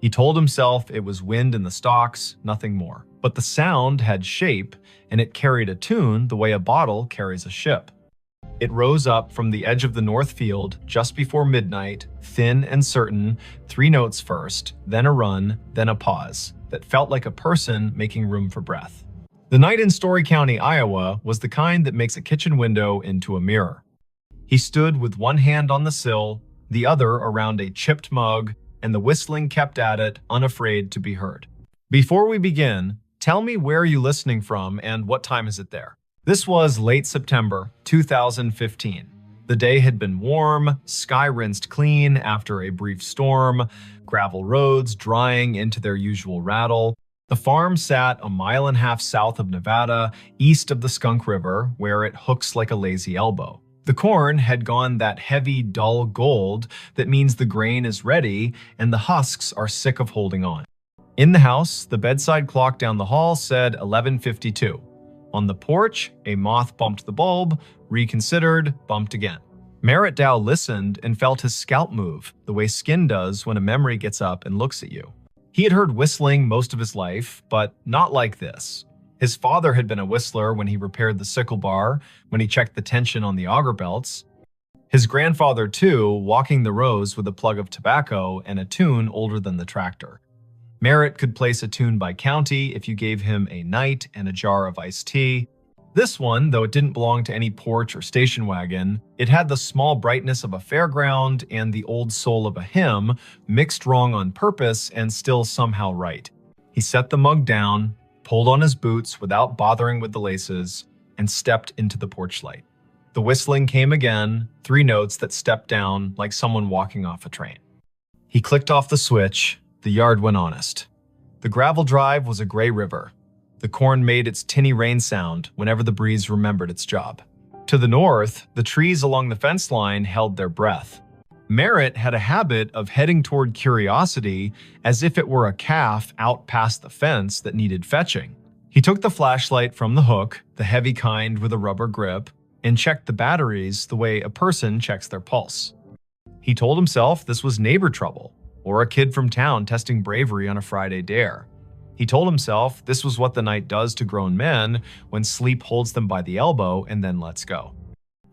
He told himself it was wind in the stalks, nothing more. But the sound had shape, and it carried a tune the way a bottle carries a ship. It rose up from the edge of the north field just before midnight, thin and certain, 3 notes first, then a run, then a pause, that felt like a person making room for breath. The night in Story County, Iowa, was the kind that makes a kitchen window into a mirror. He stood with one hand on the sill, the other around a chipped mug, and the whistling kept at it, unafraid to be heard. Before we begin, tell me where you're listening from and what time is it there? This was late September 2015. The day had been warm, sky rinsed clean after a brief storm, gravel roads drying into their usual rattle. The farm sat a mile and a half south of Nevada, east of the Skunk River, where it hooks like a lazy elbow. The corn had gone that heavy, dull gold that means the grain is ready and the husks are sick of holding on. In the house, the bedside clock down the hall said 11:52. On the porch, a moth bumped the bulb, reconsidered, bumped again. Merritt Dow listened and felt his scalp move, the way skin does when a memory gets up and looks at you. He had heard whistling most of his life, but not like this. His father had been a whistler when he repaired the sickle bar, when he checked the tension on the auger belts. His grandfather, too, walking the rows with a plug of tobacco and a tune older than the tractor. Merritt could place a tune by county if you gave him a night and a jar of iced tea. This one, though it didn't belong to any porch or station wagon, it had the small brightness of a fairground and the old soul of a hymn, mixed wrong on purpose and still somehow right. He set the mug down, pulled on his boots without bothering with the laces, and stepped into the porch light. The whistling came again, 3 notes that stepped down like someone walking off a train. He clicked off the switch. The yard went honest. The gravel drive was a gray river. The corn made its tinny rain sound whenever the breeze remembered its job. To the north, the trees along the fence line held their breath. Merritt had a habit of heading toward curiosity as if it were a calf out past the fence that needed fetching. He took the flashlight from the hook, the heavy kind with a rubber grip, and checked the batteries the way a person checks their pulse. He told himself this was neighbor trouble, or a kid from town testing bravery on a Friday dare. He told himself this was what the night does to grown men when sleep holds them by the elbow and then lets go.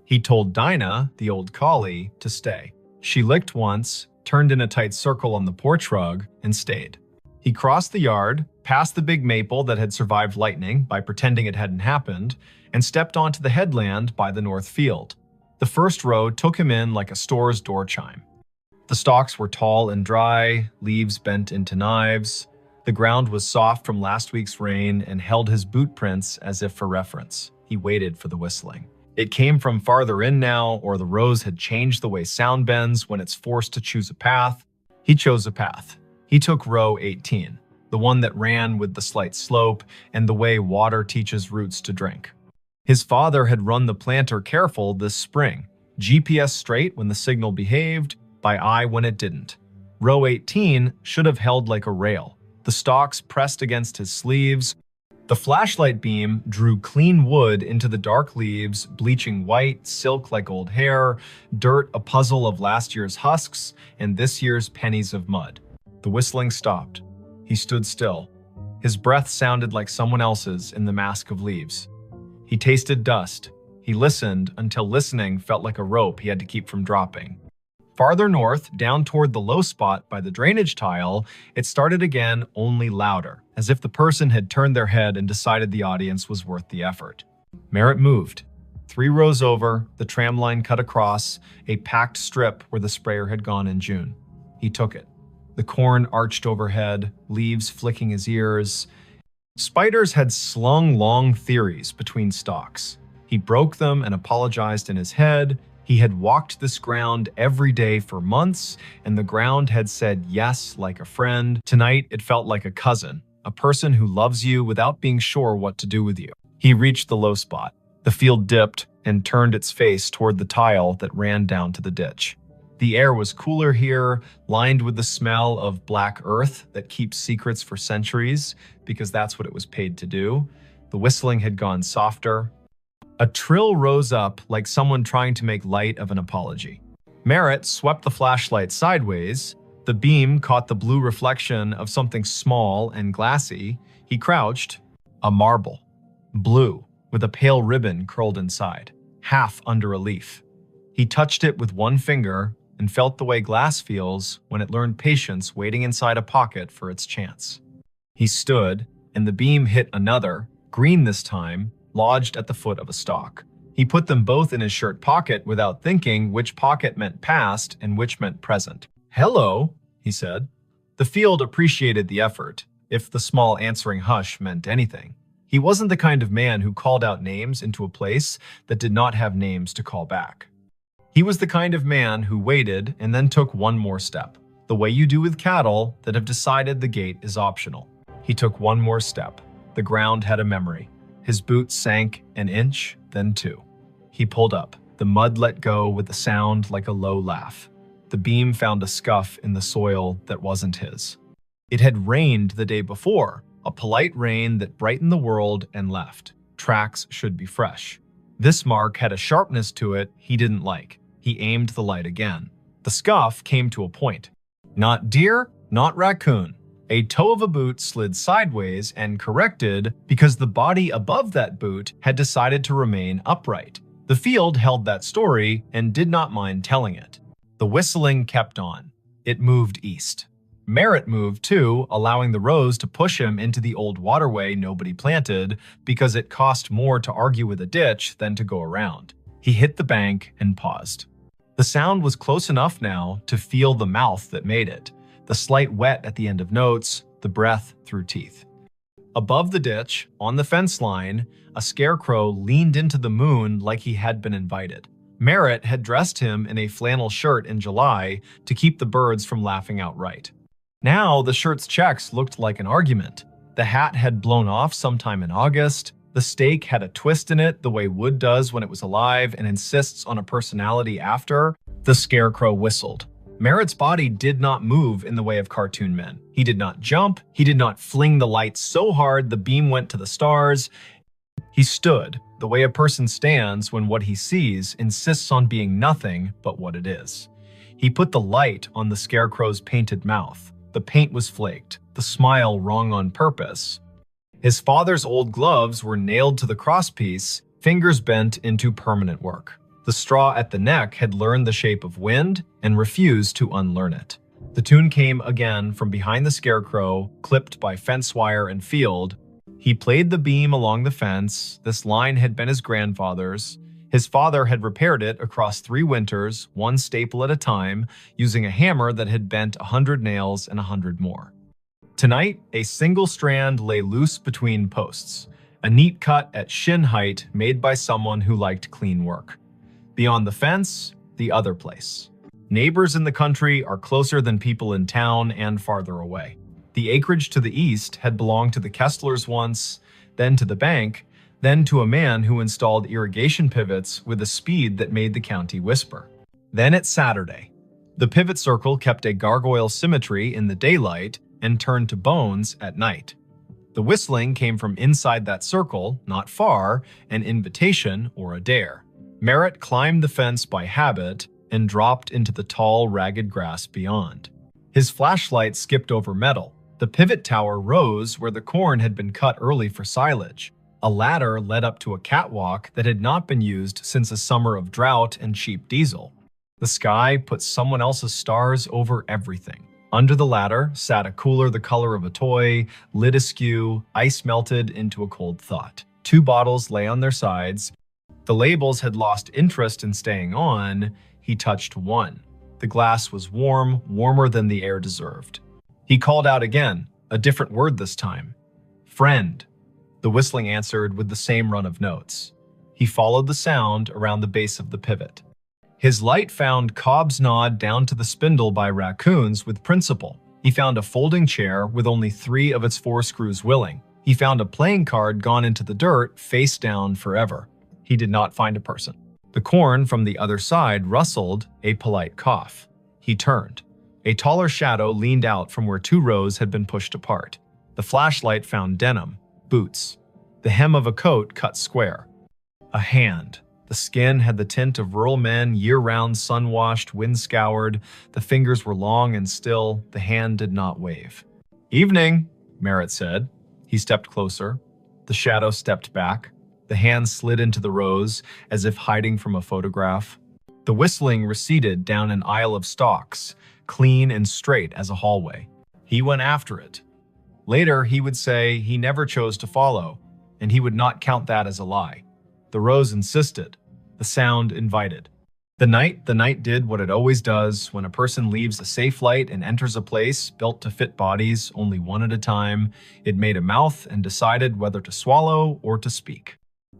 He told Dinah, the old collie, to stay. She licked once, turned in a tight circle on the porch rug, and stayed. He crossed the yard, past the big maple that had survived lightning by pretending it hadn't happened, and stepped onto the headland by the north field. The first row took him in like a store's door chime. The stalks were tall and dry, leaves bent into knives. The ground was soft from last week's rain and held his boot prints as if for reference. He waited for the whistling. It came from farther in now, or the rows had changed the way sound bends when it's forced to choose a path. He chose a path. He took row 18, the one that ran with the slight slope and the way water teaches roots to drink. His father had run the planter careful this spring, GPS straight when the signal behaved, by eye when it didn't. Row 18 should have held like a rail, the stalks pressed against his sleeves. The flashlight beam drew clean wood into the dark leaves, bleaching white, silk like old hair, dirt a puzzle of last year's husks, and this year's pennies of mud. The whistling stopped. He stood still. His breath sounded like someone else's in the mask of leaves. He tasted dust. He listened until listening felt like a rope he had to keep from dropping. Farther north, down toward the low spot by the drainage tile, it started again, only louder, as if the person had turned their head and decided the audience was worth the effort. Merritt moved. 3 rows over, the tram line cut across, a packed strip where the sprayer had gone in June. He took it. The corn arched overhead, leaves flicking his ears. Spiders had slung long theories between stalks. He broke them and apologized in his head. He had walked this ground every day for months, and the ground had said yes like a friend. Tonight, it felt like a cousin, a person who loves you without being sure what to do with you. He reached the low spot. The field dipped and turned its face toward the tile that ran down to the ditch. The air was cooler here, lined with the smell of black earth that keeps secrets for centuries, because that's what it was paid to do. The whistling had gone softer. A trill rose up like someone trying to make light of an apology. Merritt swept the flashlight sideways. The beam caught the blue reflection of something small and glassy. He crouched. A marble. Blue, with a pale ribbon curled inside, half under a leaf. He touched it with one finger and felt the way glass feels when it learned patience waiting inside a pocket for its chance. He stood, and the beam hit another, green this time, lodged at the foot of a stalk. He put them both in his shirt pocket without thinking which pocket meant past and which meant present. "Hello," he said. The field appreciated the effort, if the small answering hush meant anything. He wasn't the kind of man who called out names into a place that did not have names to call back. He was the kind of man who waited and then took one more step, the way you do with cattle that have decided the gate is optional. He took one more step. The ground had a memory. His boots sank an inch, then two. He pulled up. The mud let go with a sound like a low laugh. The beam found a scuff in the soil that wasn't his. It had rained the day before, a polite rain that brightened the world and left. Tracks should be fresh. This mark had a sharpness to it he didn't like. He aimed the light again. The scuff came to a point. Not deer, not raccoon. A toe of a boot slid sideways and corrected because the body above that boot had decided to remain upright. The field held that story and did not mind telling it. The whistling kept on. It moved east. Merritt moved too, allowing the rows to push him into the old waterway nobody planted because it cost more to argue with a ditch than to go around. He hit the bank and paused. The sound was close enough now to feel the mouth that made it, the slight wet at the end of notes, the breath through teeth. Above the ditch, on the fence line, a scarecrow leaned into the moon like he had been invited. Merritt had dressed him in a flannel shirt in July to keep the birds from laughing outright. Now the shirt's checks looked like an argument. The hat had blown off sometime in August. The steak had a twist in it the way wood does when it was alive and insists on a personality after. The scarecrow whistled. Merritt's body did not move in the way of cartoon men. He did not jump. He did not fling the lights so hard the beam went to the stars. He stood, the way a person stands when what he sees insists on being nothing but what it is. He put the light on the scarecrow's painted mouth. The paint was flaked, the smile wrong on purpose. His father's old gloves were nailed to the crosspiece, fingers bent into permanent work. The straw at the neck had learned the shape of wind and refused to unlearn it. The tune came again from behind the scarecrow, clipped by fence wire and field. He played the beam along the fence. This line had been his grandfather's. His father had repaired it across 3 winters, one staple at a time, using a hammer that had bent 100 nails and 100 more. Tonight, a single strand lay loose between posts, a neat cut at shin height made by someone who liked clean work. Beyond the fence, the other place. Neighbors in the country are closer than people in town and farther away. The acreage to the east had belonged to the Kesslers once, then to the bank, then to a man who installed irrigation pivots with a speed that made the county whisper. Then it's Saturday. The pivot circle kept a gargoyle symmetry in the daylight and turned to bones at night. The whistling came from inside that circle, not far, an invitation or a dare. Merritt climbed the fence by habit and dropped into the tall, ragged grass beyond. His flashlight skipped over metal. The pivot tower rose where the corn had been cut early for silage. A ladder led up to a catwalk that had not been used since a summer of drought and cheap diesel. The sky put someone else's stars over everything. Under the ladder sat a cooler the color of a toy, lid askew, ice melted into a cold thought. 2 bottles lay on their sides. The labels had lost interest in staying on. He touched one. The glass was warm, warmer than the air deserved. He called out again, a different word this time. Friend. The whistling answered with the same run of notes. He followed the sound around the base of the pivot. His light found Cobb's nod down to the spindle by raccoons with principle. He found a folding chair with only 3 of its 4 screws willing. He found a playing card gone into the dirt, face down forever. He did not find a person. The corn from the other side rustled, a polite cough. He turned. A taller shadow leaned out from where 2 rows had been pushed apart. The flashlight found denim, boots, the hem of a coat cut square. A hand. The skin had the tint of rural men, year-round, sun-washed, wind-scoured. The fingers were long and still. The hand did not wave. "Evening," Merritt said. He stepped closer. The shadow stepped back. The hand slid into the rows, as if hiding from a photograph. The whistling receded down an aisle of stalks, clean and straight as a hallway. He went after it. Later, he would say he never chose to follow, and he would not count that as a lie. The rows insisted. The sound invited. The night did what it always does when a person leaves a safe light and enters a place built to fit bodies only one at a time. It made a mouth and decided whether to swallow or to speak.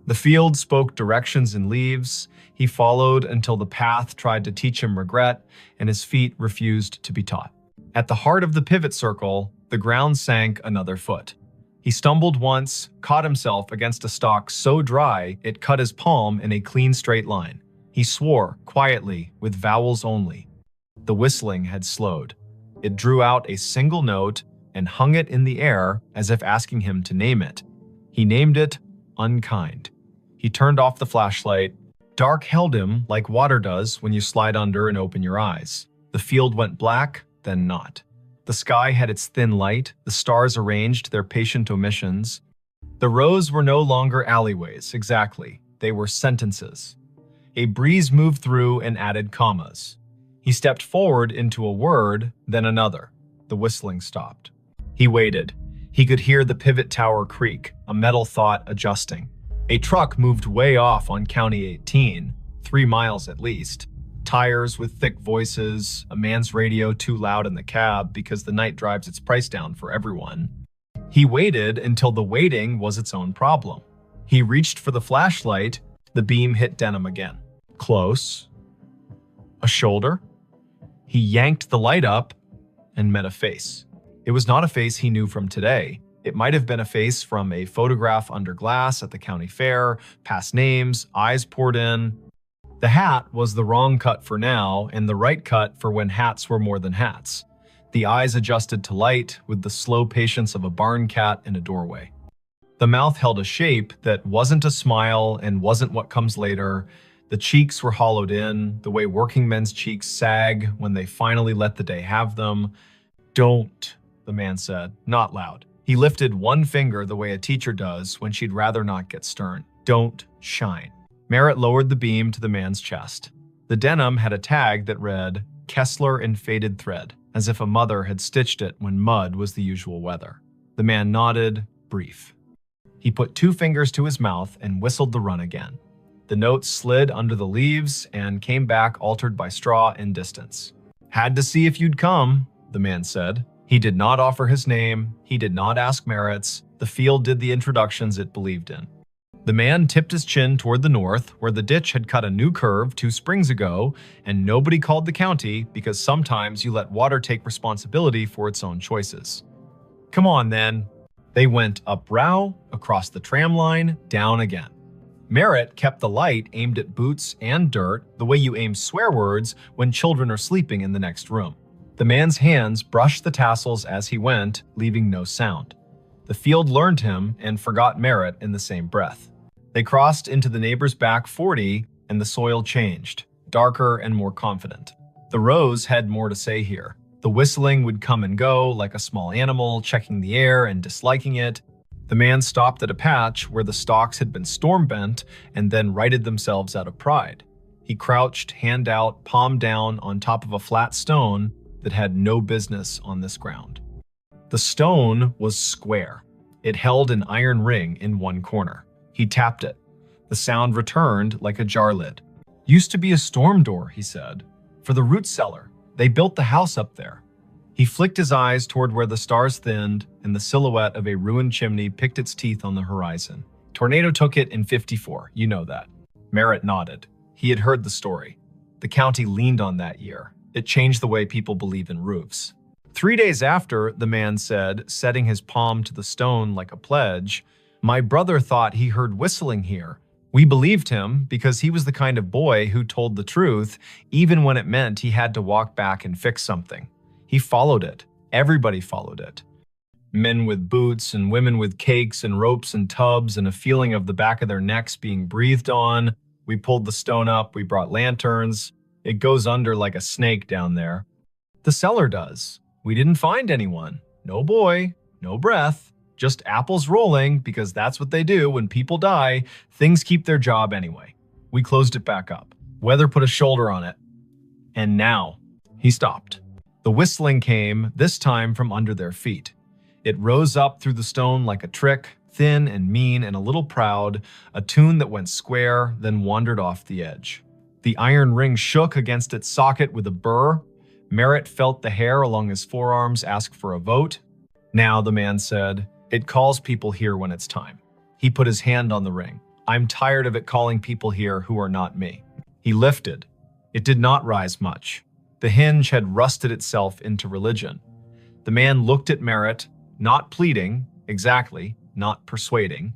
The field spoke directions in leaves. He followed until the path tried to teach him regret, and his feet refused to be taught. At the heart of the pivot circle, the ground sank another foot. He stumbled once, caught himself against a stalk so dry it cut his palm in a clean straight line. He swore, quietly, with vowels only. The whistling had slowed. It drew out a single note and hung it in the air as if asking him to name it. He named it Unkind. He turned off the flashlight. Dark held him like water does when you slide under and open your eyes. The field went black, then not. The sky had its thin light. The stars arranged their patient omissions. The rows were no longer alleyways, exactly. They were sentences. A breeze moved through and added commas. He stepped forward into a word, then another. The whistling stopped. He waited. He could hear the pivot tower creak, a metal thought adjusting. A truck moved way off on County 18, 3 miles at least. Tires with thick voices, a man's radio too loud in the cab because the night drives its price down for everyone. He waited until the waiting was its own problem. He reached for the flashlight. The beam hit denim again. Close. A shoulder. He yanked the light up and met a face. It was not a face he knew from today. It might have been a face from a photograph under glass at the county fair, past names, eyes poured in. The hat was the wrong cut for now and the right cut for when hats were more than hats. The eyes adjusted to light with the slow patience of a barn cat in a doorway. The mouth held a shape that wasn't a smile and wasn't what comes later. The cheeks were hollowed in, the way working men's cheeks sag when they finally let the day have them. "Don't," the man said, not loud. He lifted one finger the way a teacher does when she'd rather not get stern. "Don't shine." Merritt lowered the beam to the man's chest. The denim had a tag that read, "Kessler in faded thread," as if a mother had stitched it when mud was the usual weather. The man nodded, brief. He put 2 fingers to his mouth and whistled the run again. The note slid under the leaves and came back altered by straw and distance. "Had to see if you'd come," the man said. He did not offer his name. He did not ask Merritt's. The field did the introductions it believed in. The man tipped his chin toward the north, where the ditch had cut a new curve 2 springs ago, and nobody called the county because sometimes you let water take responsibility for its own choices. "Come on, then." They went up Row, across the tram line, down again. Merritt kept the light aimed at boots and dirt, the way you aim swear words when children are sleeping in the next room. The man's hands brushed the tassels as he went, leaving no sound. The field learned him and forgot Merritt in the same breath. They crossed into the neighbor's back 40, and the soil changed, darker and more confident. The rows had more to say here. The whistling would come and go like a small animal, checking the air and disliking it. The man stopped at a patch where the stalks had been storm-bent and then righted themselves out of pride. He crouched, hand out, palm down, on top of a flat stone that had no business on this ground. The stone was square. It held an iron ring in one corner. He tapped it. The sound returned like a jar lid. "Used to be a storm door," he said. "For the root cellar. They built the house up there." He flicked his eyes toward where the stars thinned and the silhouette of a ruined chimney picked its teeth on the horizon. "Tornado took it in '54, you know that." Merritt nodded. He had heard the story. The county leaned on that year. It changed the way people believe in roofs. 3 days after, the man said, setting his palm to the stone like a pledge, "My brother thought he heard whistling here. We believed him because he was the kind of boy who told the truth, even when it meant he had to walk back and fix something. He followed it. Everybody followed it. Men with boots and women with cakes and ropes and tubs and a feeling of the back of their necks being breathed on. We pulled the stone up, we brought lanterns. It goes under like a snake down there. The cellar does. We didn't find anyone. No boy, no breath. Just apples rolling, because that's what they do when people die. Things keep their job anyway. We closed it back up. Weather put a shoulder on it. And now, he stopped. The whistling came, this time from under their feet. It rose up through the stone like a trick, thin and mean and a little proud, a tune that went square, then wandered off the edge. The iron ring shook against its socket with a burr. Merritt felt the hair along his forearms ask for a vote. Now, the man said, it calls people here when it's time. He put his hand on the ring. I'm tired of it calling people here who are not me. He lifted. It did not rise much. The hinge had rusted itself into religion. The man looked at Merritt, not pleading, exactly, not persuading.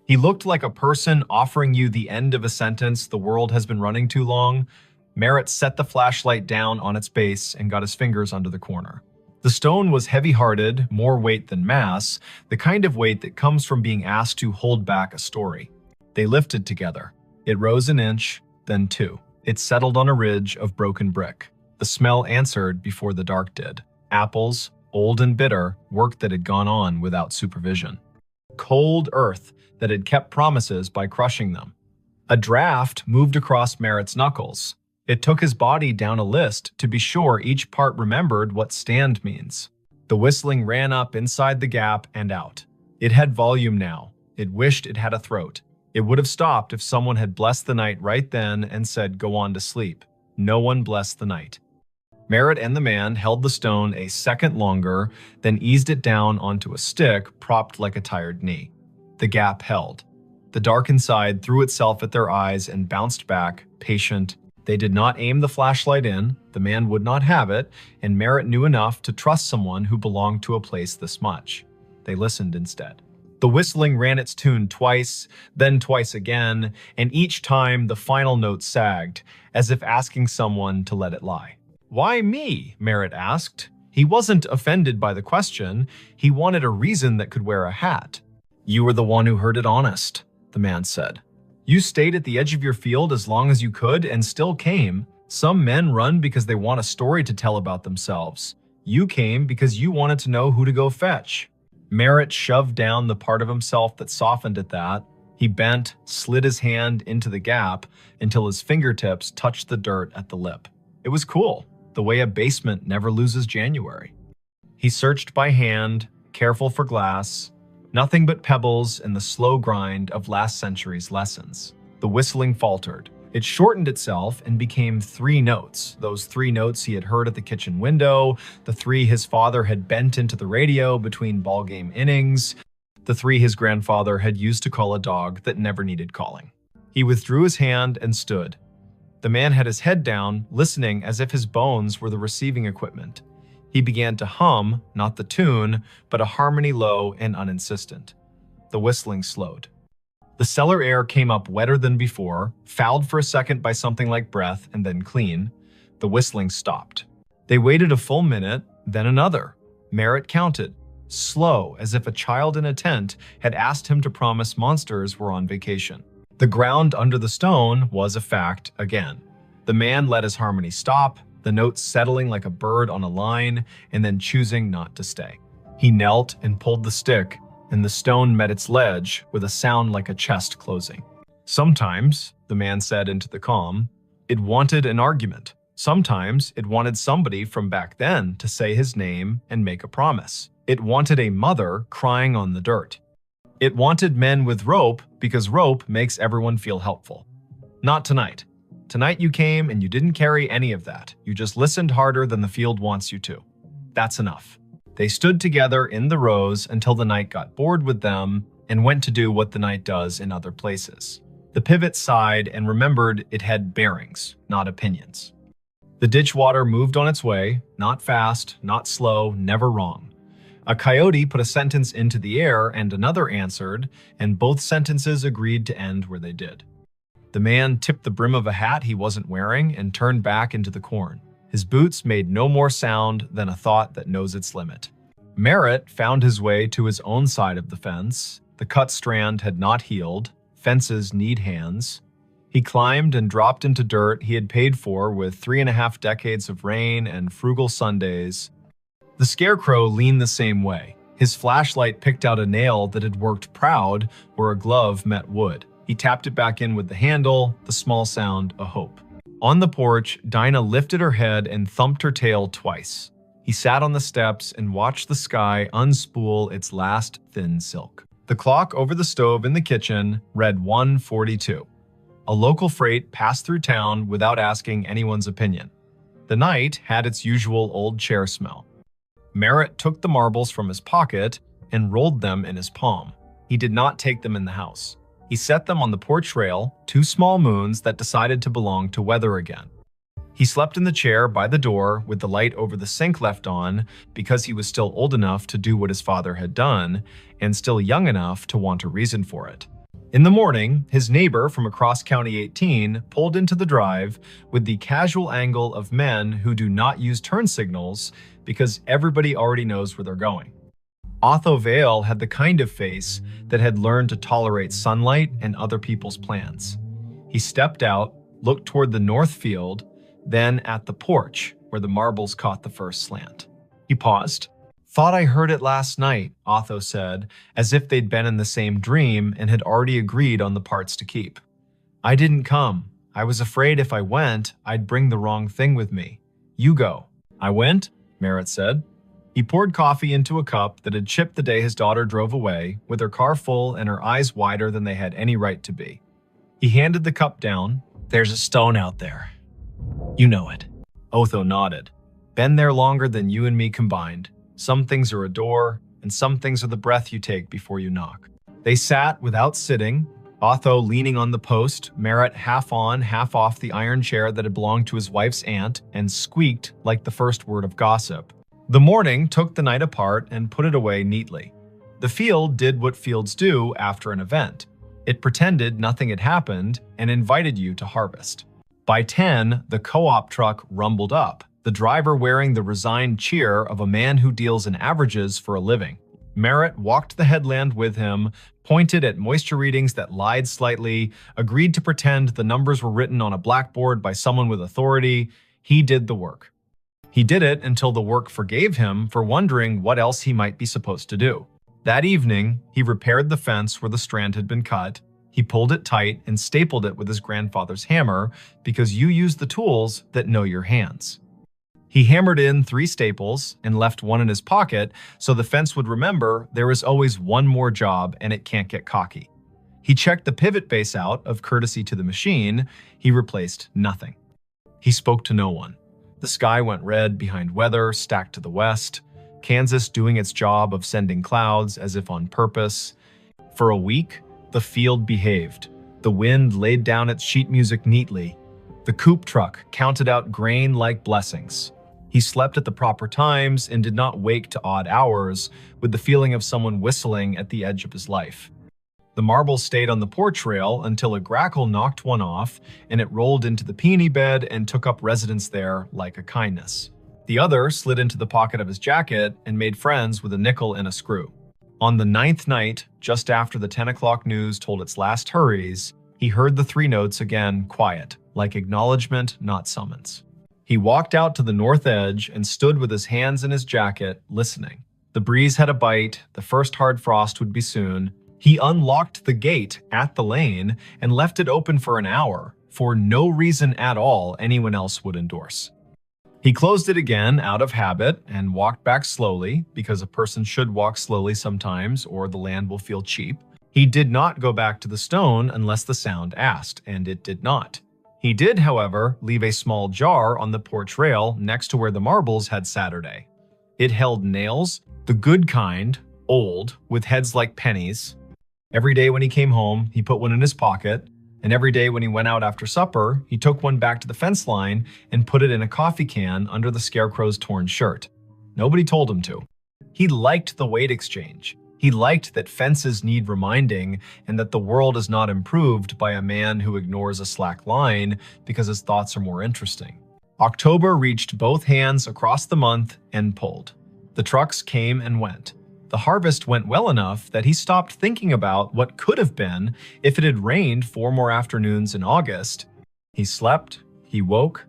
He looked like a person offering you the end of a sentence the world has been running too long. Merritt set the flashlight down on its base and got his fingers under the corner. The stone was heavy-hearted, more weight than mass, the kind of weight that comes from being asked to hold back a story. They lifted together. It rose an inch, then two. It settled on a ridge of broken brick. The smell answered before the dark did. Apples, old and bitter, work that had gone on without supervision. Cold earth that had kept promises by crushing them. A draft moved across Merritt's knuckles. It took his body down a list to be sure each part remembered what stand means. The whistling ran up inside the gap and out. It had volume now. It wished it had a throat. It would have stopped if someone had blessed the night right then and said, go on to sleep. No one blessed the night. Merritt and the man held the stone a second longer, then eased it down onto a stick propped like a tired knee. The gap held. The dark inside threw itself at their eyes and bounced back, patient. They did not aim the flashlight in, the man would not have it, and Merritt knew enough to trust someone who belonged to a place this much. They listened instead. The whistling ran its tune twice, then twice again, and each time the final note sagged, as if asking someone to let it lie. Why me? Merritt asked. He wasn't offended by the question. He wanted a reason that could wear a hat. You were the one who heard it honest, the man said. You stayed at the edge of your field as long as you could and still came. Some men run because they want a story to tell about themselves. You came because you wanted to know who to go fetch. Merritt shoved down the part of himself that softened at that. He bent, slid his hand into the gap until his fingertips touched the dirt at the lip. It was cool, the way a basement never loses January. He searched by hand, careful for glass. Nothing but pebbles in the slow grind of last century's lessons. The whistling faltered. It shortened itself and became 3 notes, those 3 notes he had heard at the kitchen window, the 3 his father had bent into the radio between ballgame innings, the 3 his grandfather had used to call a dog that never needed calling. He withdrew his hand and stood. The man had his head down, listening as if his bones were the receiving equipment. He began to hum, not the tune, but a harmony low and uninsistent. The whistling slowed. The cellar air came up wetter than before, fouled for a second by something like breath, and then clean. The whistling stopped. They waited a full minute, then another. Merritt counted, slow, as if a child in a tent had asked him to promise monsters were on vacation. The ground under the stone was a fact again. The man let his harmony stop, the notes settling like a bird on a line, and then choosing not to stay. He knelt and pulled the stick, and the stone met its ledge with a sound like a chest closing. Sometimes, the man said into the calm, it wanted an argument. Sometimes it wanted somebody from back then to say his name and make a promise. It wanted a mother crying on the dirt. It wanted men with rope because rope makes everyone feel helpful. Not tonight. Tonight you came and you didn't carry any of that. You just listened harder than the field wants you to. That's enough. They stood together in the rows until the night got bored with them and went to do what the night does in other places. The pivot sighed and remembered it had bearings, not opinions. The ditch water moved on its way, not fast, not slow, never wrong. A coyote put a sentence into the air and another answered, and both sentences agreed to end where they did. The man tipped the brim of a hat he wasn't wearing and turned back into the corn. His boots made no more sound than a thought that knows its limit. Merritt found his way to his own side of the fence. The cut strand had not healed. Fences need hands. He climbed and dropped into dirt he had paid for with 3.5 decades of rain and frugal Sundays. The Scarecrow leaned the same way. His flashlight picked out a nail that had worked proud where a glove met wood. He tapped it back in with the handle, the small sound a hope. On the porch, Dinah lifted her head and thumped her tail twice. He sat on the steps and watched the sky unspool its last thin silk. The clock over the stove in the kitchen read 1:42. A local freight passed through town without asking anyone's opinion. The night had its usual old chair smell. Merritt took the marbles from his pocket and rolled them in his palm. He did not take them in the house. He set them on the porch rail, 2 small moons that decided to belong to weather again. He slept in the chair by the door with the light over the sink left on because he was still old enough to do what his father had done and still young enough to want a reason for it. In the morning, his neighbor from across County 18 pulled into the drive with the casual angle of men who do not use turn signals because everybody already knows where they're going. Otho Vale had the kind of face that had learned to tolerate sunlight and other people's plans. He stepped out, looked toward the north field, then at the porch where the marbles caught the first slant. He paused. "Thought I heard it last night," Otho said, as if they'd been in the same dream and had already agreed on the parts to keep. "I didn't come. I was afraid if I went, I'd bring the wrong thing with me. You go." "I went," Merritt said. He poured coffee into a cup that had chipped the day his daughter drove away, with her car full and her eyes wider than they had any right to be. He handed the cup down. "There's a stone out there. You know it." Otho nodded. "Been there longer than you and me combined. Some things are a door, and some things are the breath you take before you knock." They sat without sitting, Otho leaning on the post, Merritt half on, half off the iron chair that had belonged to his wife's aunt, and squeaked like the first word of gossip. The morning took the night apart and put it away neatly. The field did what fields do after an event. It pretended nothing had happened and invited you to harvest. By 10, the co-op truck rumbled up, the driver wearing the resigned cheer of a man who deals in averages for a living. Merritt walked the headland with him, pointed at moisture readings that lied slightly, agreed to pretend the numbers were written on a blackboard by someone with authority. He did the work. He did it until the work forgave him for wondering what else he might be supposed to do. That evening, he repaired the fence where the strand had been cut. He pulled it tight and stapled it with his grandfather's hammer because you use the tools that know your hands. He hammered in 3 staples and left one in his pocket so the fence would remember there is always one more job and it can't get cocky. He checked the pivot base out of courtesy to the machine. He replaced nothing. He spoke to no one. The sky went red behind weather stacked to the west, Kansas doing its job of sending clouds as if on purpose. For a week, the field behaved. The wind laid down its sheet music neatly. The coupe truck counted out grain like blessings. He slept at the proper times and did not wake to odd hours with the feeling of someone whistling at the edge of his life. The marbles stayed on the porch rail until a grackle knocked one off and it rolled into the peony bed and took up residence there like a kindness. The other slid into the pocket of his jacket and made friends with a nickel and a screw. On the 9th night, just after the 10 o'clock news told its last hurries, he heard the 3 notes again quiet, like acknowledgement, not summons. He walked out to the north edge and stood with his hands in his jacket, listening. The breeze had a bite, the first hard frost would be soon. He unlocked the gate at the lane and left it open for an hour, for no reason at all anyone else would endorse. He closed it again out of habit and walked back slowly, because a person should walk slowly sometimes or the land will feel cheap. He did not go back to the stone unless the sound asked, and it did not. He did, however, leave a small jar on the porch rail next to where the marbles had Saturday. It held nails, the good kind, old, with heads like pennies. Every day when he came home, he put one in his pocket, and every day when he went out after supper, he took one back to the fence line and put it in a coffee can under the Scarecrow's torn shirt. Nobody told him to. He liked the weight exchange. He liked that fences need reminding and that the world is not improved by a man who ignores a slack line because his thoughts are more interesting. October reached both hands across the month and pulled. The trucks came and went. The harvest went well enough that he stopped thinking about what could have been if it had rained 4 more afternoons in August. He slept, he woke.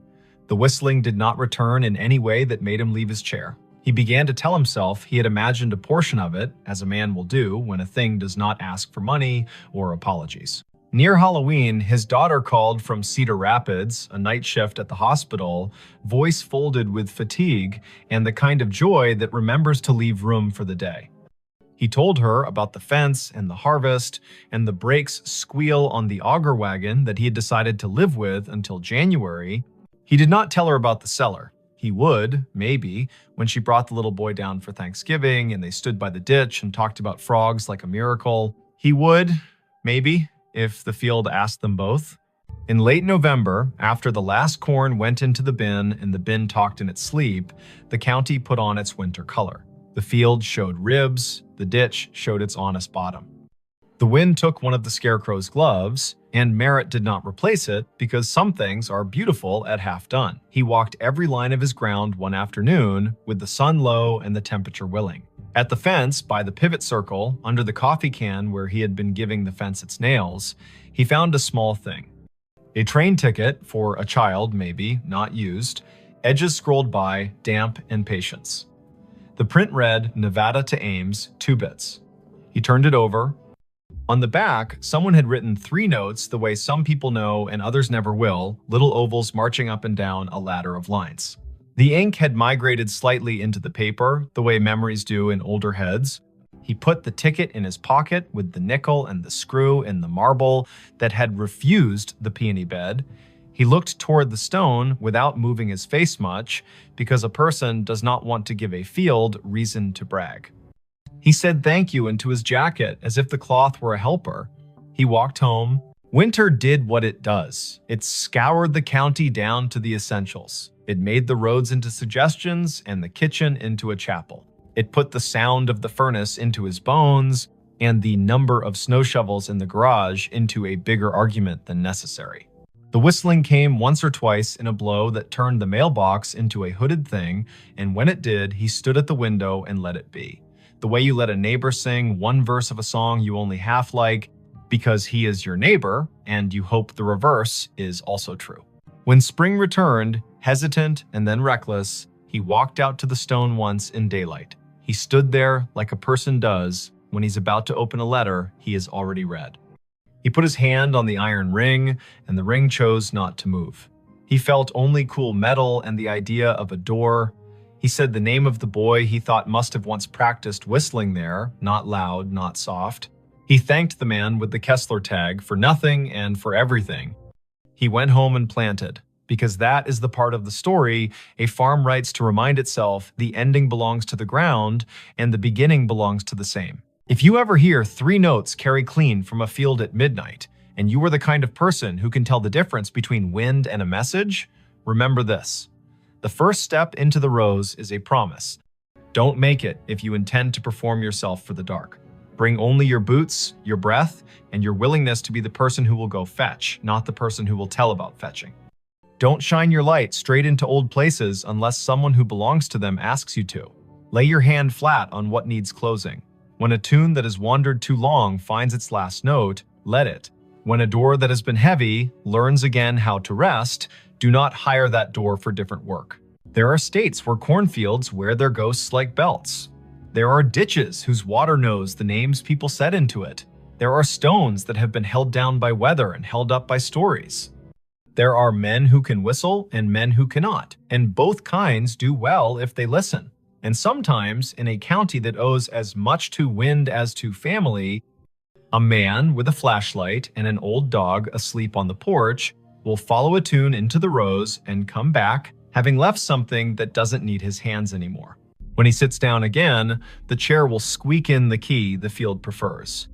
The whistling did not return in any way that made him leave his chair. He began to tell himself he had imagined a portion of it, as a man will do when a thing does not ask for money or apologies. Near Halloween, his daughter called from Cedar Rapids, a night shift at the hospital, voice folded with fatigue and the kind of joy that remembers to leave room for the day. He told her about the fence and the harvest and the brakes squeal on the auger wagon that he had decided to live with until January. He did not tell her about the cellar. He would, maybe, when she brought the little boy down for Thanksgiving and they stood by the ditch and talked about frogs like a miracle. He would, maybe, if the field asked them both. In late November, after the last corn went into the bin and the bin talked in its sleep, the county put on its winter color. The field showed ribs, the ditch showed its honest bottom. The wind took one of the scarecrow's gloves, and Merritt did not replace it because some things are beautiful at half done. He walked every line of his ground one afternoon with the sun low and the temperature willing. At the fence, by the pivot circle, under the coffee can where he had been giving the fence its nails, he found a small thing. A train ticket for a child, maybe, not used, edges scrolled by, damp and patience. The print read, Nevada to Ames, 2 bits. He turned it over. On the back, someone had written 3 notes the way some people know and others never will, little ovals marching up and down a ladder of lines. The ink had migrated slightly into the paper, the way memories do in older heads. He put the ticket in his pocket with the nickel and the screw and the marble that had refused the peony bed. He looked toward the stone without moving his face much, because a person does not want to give a field reason to brag. He said thank you into his jacket as if the cloth were a helper. He walked home. Winter did what it does. It scoured the county down to the essentials. It made the roads into suggestions and the kitchen into a chapel. It put the sound of the furnace into his bones and the number of snow shovels in the garage into a bigger argument than necessary. The whistling came once or twice in a blow that turned the mailbox into a hooded thing, and when it did, he stood at the window and let it be. The way you let a neighbor sing one verse of a song you only half like because he is your neighbor, and you hope the reverse is also true. When spring returned, hesitant and then reckless, he walked out to the stone once in daylight. He stood there like a person does when he's about to open a letter he has already read. He put his hand on the iron ring, and the ring chose not to move. He felt only cool metal and the idea of a door. He said the name of the boy he thought must have once practiced whistling there, not loud, not soft. He thanked the man with the Kessler tag for nothing and for everything. He went home and planted, because that is the part of the story a farm writes to remind itself the ending belongs to the ground and the beginning belongs to the same. If you ever hear 3 notes carry clean from a field at midnight, and you are the kind of person who can tell the difference between wind and a message, remember this. The first step into the rose is a promise. Don't make it if you intend to perform yourself for the dark. Bring only your boots, your breath, and your willingness to be the person who will go fetch, not the person who will tell about fetching. Don't shine your light straight into old places unless someone who belongs to them asks you to. Lay your hand flat on what needs closing. When a tune that has wandered too long finds its last note, let it. When a door that has been heavy learns again how to rest, do not hire that door for different work. There are states where cornfields wear their ghosts like belts. There are ditches whose water knows the names people set into it. There are stones that have been held down by weather and held up by stories. There are men who can whistle and men who cannot, and both kinds do well if they listen. And sometimes, in a county that owes as much to wind as to family, a man with a flashlight and an old dog asleep on the porch will follow a tune into the rose and come back, having left something that doesn't need his hands anymore. When he sits down again, the chair will squeak in the key the field prefers.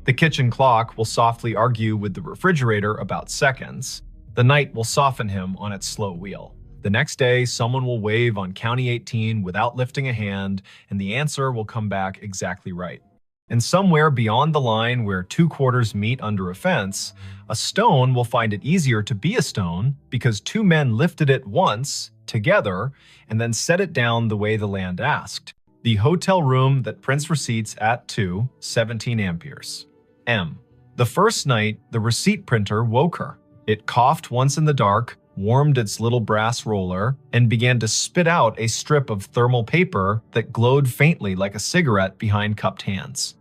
The kitchen clock will softly argue with the refrigerator about seconds. The night will soften him on its slow wheel. The next day, someone will wave on County 18 without lifting a hand, and the answer will come back exactly right. And somewhere beyond the line where 2 quarters meet under a fence, a stone will find it easier to be a stone because 2 men lifted it once, together, and then set it down the way the land asked. The hotel room that prints receipts at 17 amperes. M. The first night, the receipt printer woke her. It coughed once in the dark, warmed its little brass roller, and began to spit out a strip of thermal paper that glowed faintly like a cigarette behind cupped hands.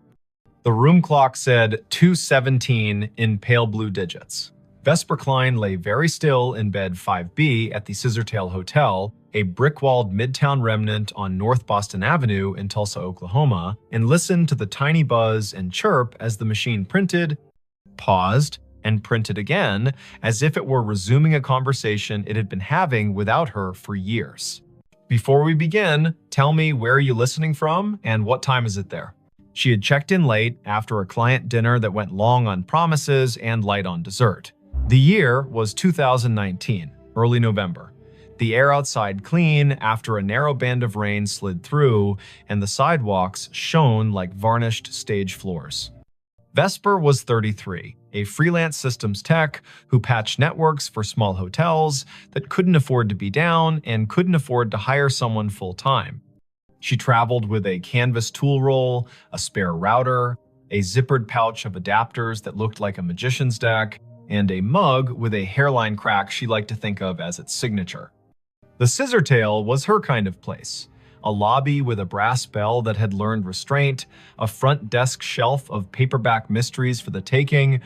The room clock said 2:17 in pale blue digits. Vesper Klein lay very still in bed 5B at the Scissortail Hotel, a brick-walled midtown remnant on North Boston Avenue in Tulsa, Oklahoma, and listened to the tiny buzz and chirp as the machine printed, paused, and printed again, as if it were resuming a conversation it had been having without her for years. Before we begin, tell me where you're listening from and what time is it there? She had checked in late after a client dinner that went long on promises and light on dessert. The year was 2019, early November. The air outside clean after a narrow band of rain slid through, and the sidewalks shone like varnished stage floors. Vesper was 33, a freelance systems tech who patched networks for small hotels that couldn't afford to be down and couldn't afford to hire someone full-time. She traveled with a canvas tool roll, a spare router, a zippered pouch of adapters that looked like a magician's deck, and a mug with a hairline crack she liked to think of as its signature. The Scissortail was her kind of place. A lobby with a brass bell that had learned restraint, a front desk shelf of paperback mysteries for the taking,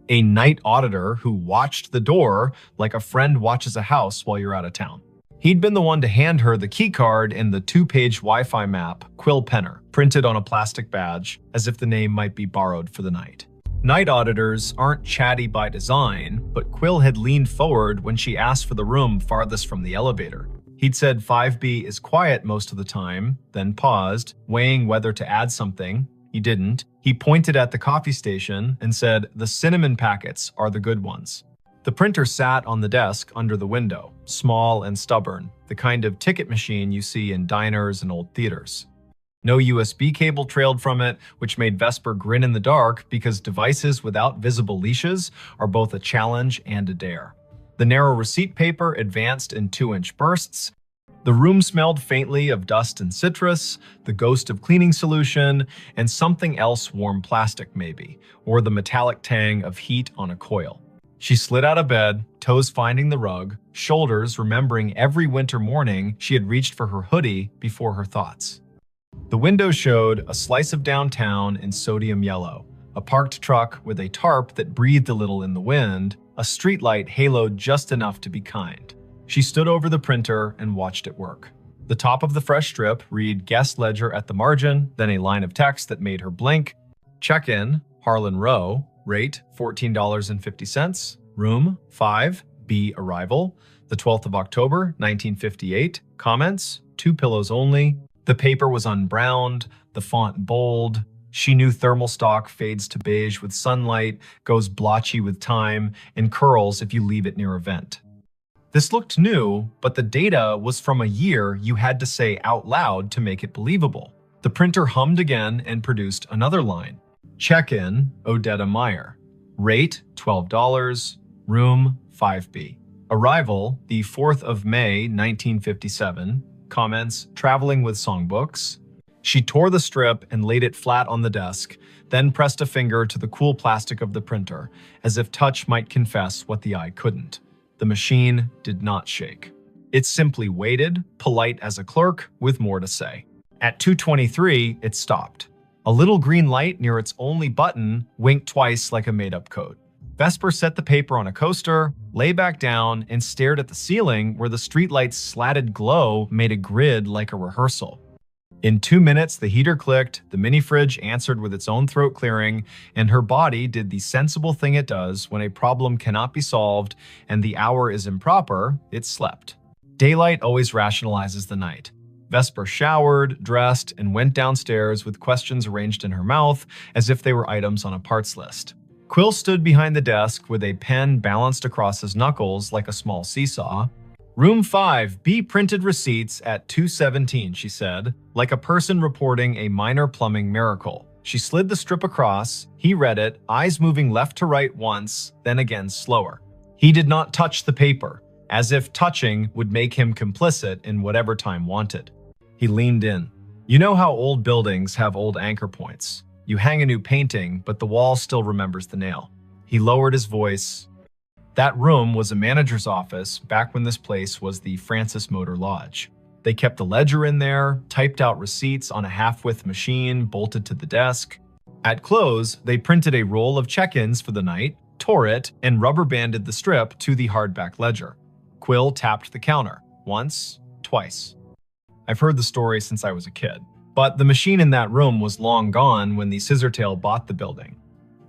a night auditor who watched the door like a friend watches a house while you're out of town. He'd been the one to hand her the keycard and the 2-page Wi-Fi map, Quill Penner, printed on a plastic badge, as if the name might be borrowed for the night. Night auditors aren't chatty by design, but Quill had leaned forward when she asked for the room farthest from the elevator. He'd said 5B is quiet most of the time, then paused, weighing whether to add something. He didn't. He pointed at the coffee station and said, "The cinnamon packets are the good ones." The printer sat on the desk under the window, small and stubborn, the kind of ticket machine you see in diners and old theaters. No USB cable trailed from it, which made Vesper grin in the dark because devices without visible leashes are both a challenge and a dare. The narrow receipt paper advanced in 2-inch bursts. The room smelled faintly of dust and citrus, the ghost of cleaning solution, and something else warm plastic maybe, or the metallic tang of heat on a coil. She slid out of bed, toes finding the rug, shoulders remembering every winter morning she had reached for her hoodie before her thoughts. The window showed a slice of downtown in sodium yellow, a parked truck with a tarp that breathed a little in the wind, a streetlight haloed just enough to be kind. She stood over the printer and watched it work. The top of the fresh strip read guest ledger at the margin, then a line of text that made her blink. Check-in, Harlan Row, rate $14.50, room 5B arrival, the 12th of October, 1958, comments, 2 pillows only. The paper was unbrowned, the font bold. She knew thermal stock fades to beige with sunlight, goes blotchy with time, and curls if you leave it near a vent. This looked new, but the data was from a year you had to say out loud to make it believable. The printer hummed again and produced another line. Check-in, Odetta Meyer. Rate, $12, room 5B. Arrival, the 4th of May, 1957. Comments, traveling with songbooks. She tore the strip and laid it flat on the desk, then pressed a finger to the cool plastic of the printer, as if touch might confess what the eye couldn't. The machine did not shake. It simply waited, polite as a clerk, with more to say. At 2:23, it stopped. A little green light near its only button winked twice like a made-up code. Vesper set the paper on a coaster, lay back down, and stared at the ceiling where the streetlight's slatted glow made a grid like a rehearsal. In 2 minutes, the heater clicked, the mini-fridge answered with its own throat clearing, and her body did the sensible thing it does when a problem cannot be solved and the hour is improper, it slept. Daylight always rationalizes the night. Vesper showered, dressed, and went downstairs with questions arranged in her mouth as if they were items on a parts list. Quill stood behind the desk with a pen balanced across his knuckles like a small seesaw. Room 5B printed receipts at 2:17, she said, like a person reporting a minor plumbing miracle. She slid the strip across, he read it, eyes moving left to right once, then again slower. He did not touch the paper, as if touching would make him complicit in whatever time wanted. He leaned in. You know how old buildings have old anchor points. You hang a new painting, but the wall still remembers the nail. He lowered his voice. That room was a manager's office back when this place was the Francis Motor Lodge. They kept a ledger in there, typed out receipts on a half-width machine bolted to the desk. At close, they printed a roll of check-ins for the night, tore it, and rubber-banded the strip to the hardback ledger. Quill tapped the counter. Once, twice. I've heard the story since I was a kid, but the machine in that room was long gone when the Scissortail bought the building.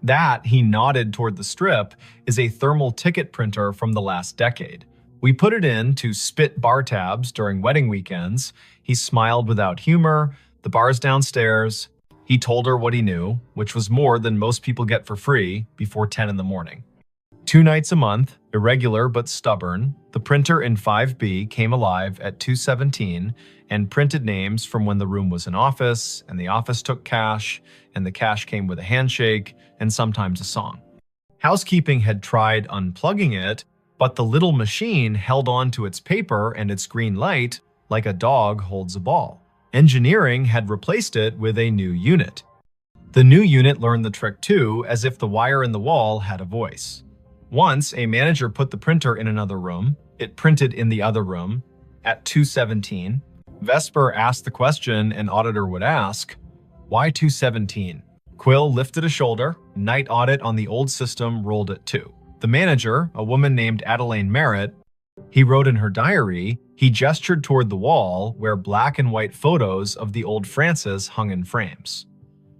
That, he nodded toward the strip, is a thermal ticket printer from the last decade. We put it in to spit bar tabs during wedding weekends. He smiled without humor. The bar's downstairs. He told her what he knew, which was more than most people get for free before 10 in the morning. 2 nights a month, irregular but stubborn, the printer in 5B came alive at 2:17 and printed names from when the room was an office, and the office took cash, and the cash came with a handshake, and sometimes a song. Housekeeping had tried unplugging it, but the little machine held on to its paper and its green light like a dog holds a ball. Engineering had replaced it with a new unit. The new unit learned the trick too, as if the wire in the wall had a voice. Once, a manager put the printer in another room. It printed in the other room. At 2:17, Vesper asked the question an auditor would ask, "Why 2:17?" Quill lifted a shoulder. Night audit on the old system rolled at 2. The manager, a woman named Adelaine Merritt, he wrote in her diary, he gestured toward the wall where black and white photos of the old Francis hung in frames.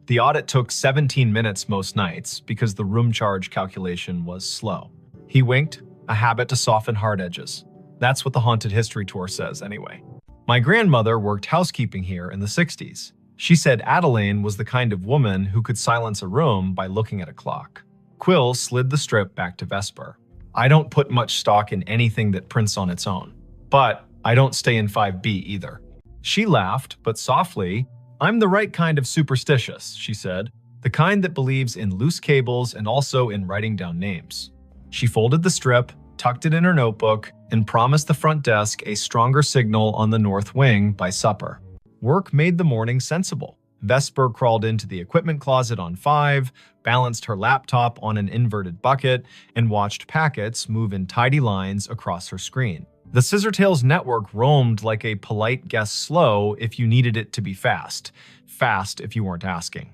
The audit took 17 minutes most nights because the room charge calculation was slow. He winked, a habit to soften hard edges. That's what the Haunted History Tour says anyway. My grandmother worked housekeeping here in the 60s. She said Adelaine was the kind of woman who could silence a room by looking at a clock. Quill slid the strip back to Vesper. I don't put much stock in anything that prints on its own. But I don't stay in 5B either. She laughed, but softly. I'm the right kind of superstitious, she said. The kind that believes in loose cables and also in writing down names. She folded the strip, tucked it in her notebook, and promised the front desk a stronger signal on the north wing by supper. Work made the morning sensible. Vesper crawled into the equipment closet on 5, balanced her laptop on an inverted bucket, and watched packets move in tidy lines across her screen. The Scissortails network roamed like a polite guess slow if you needed it to be fast. Fast if you weren't asking.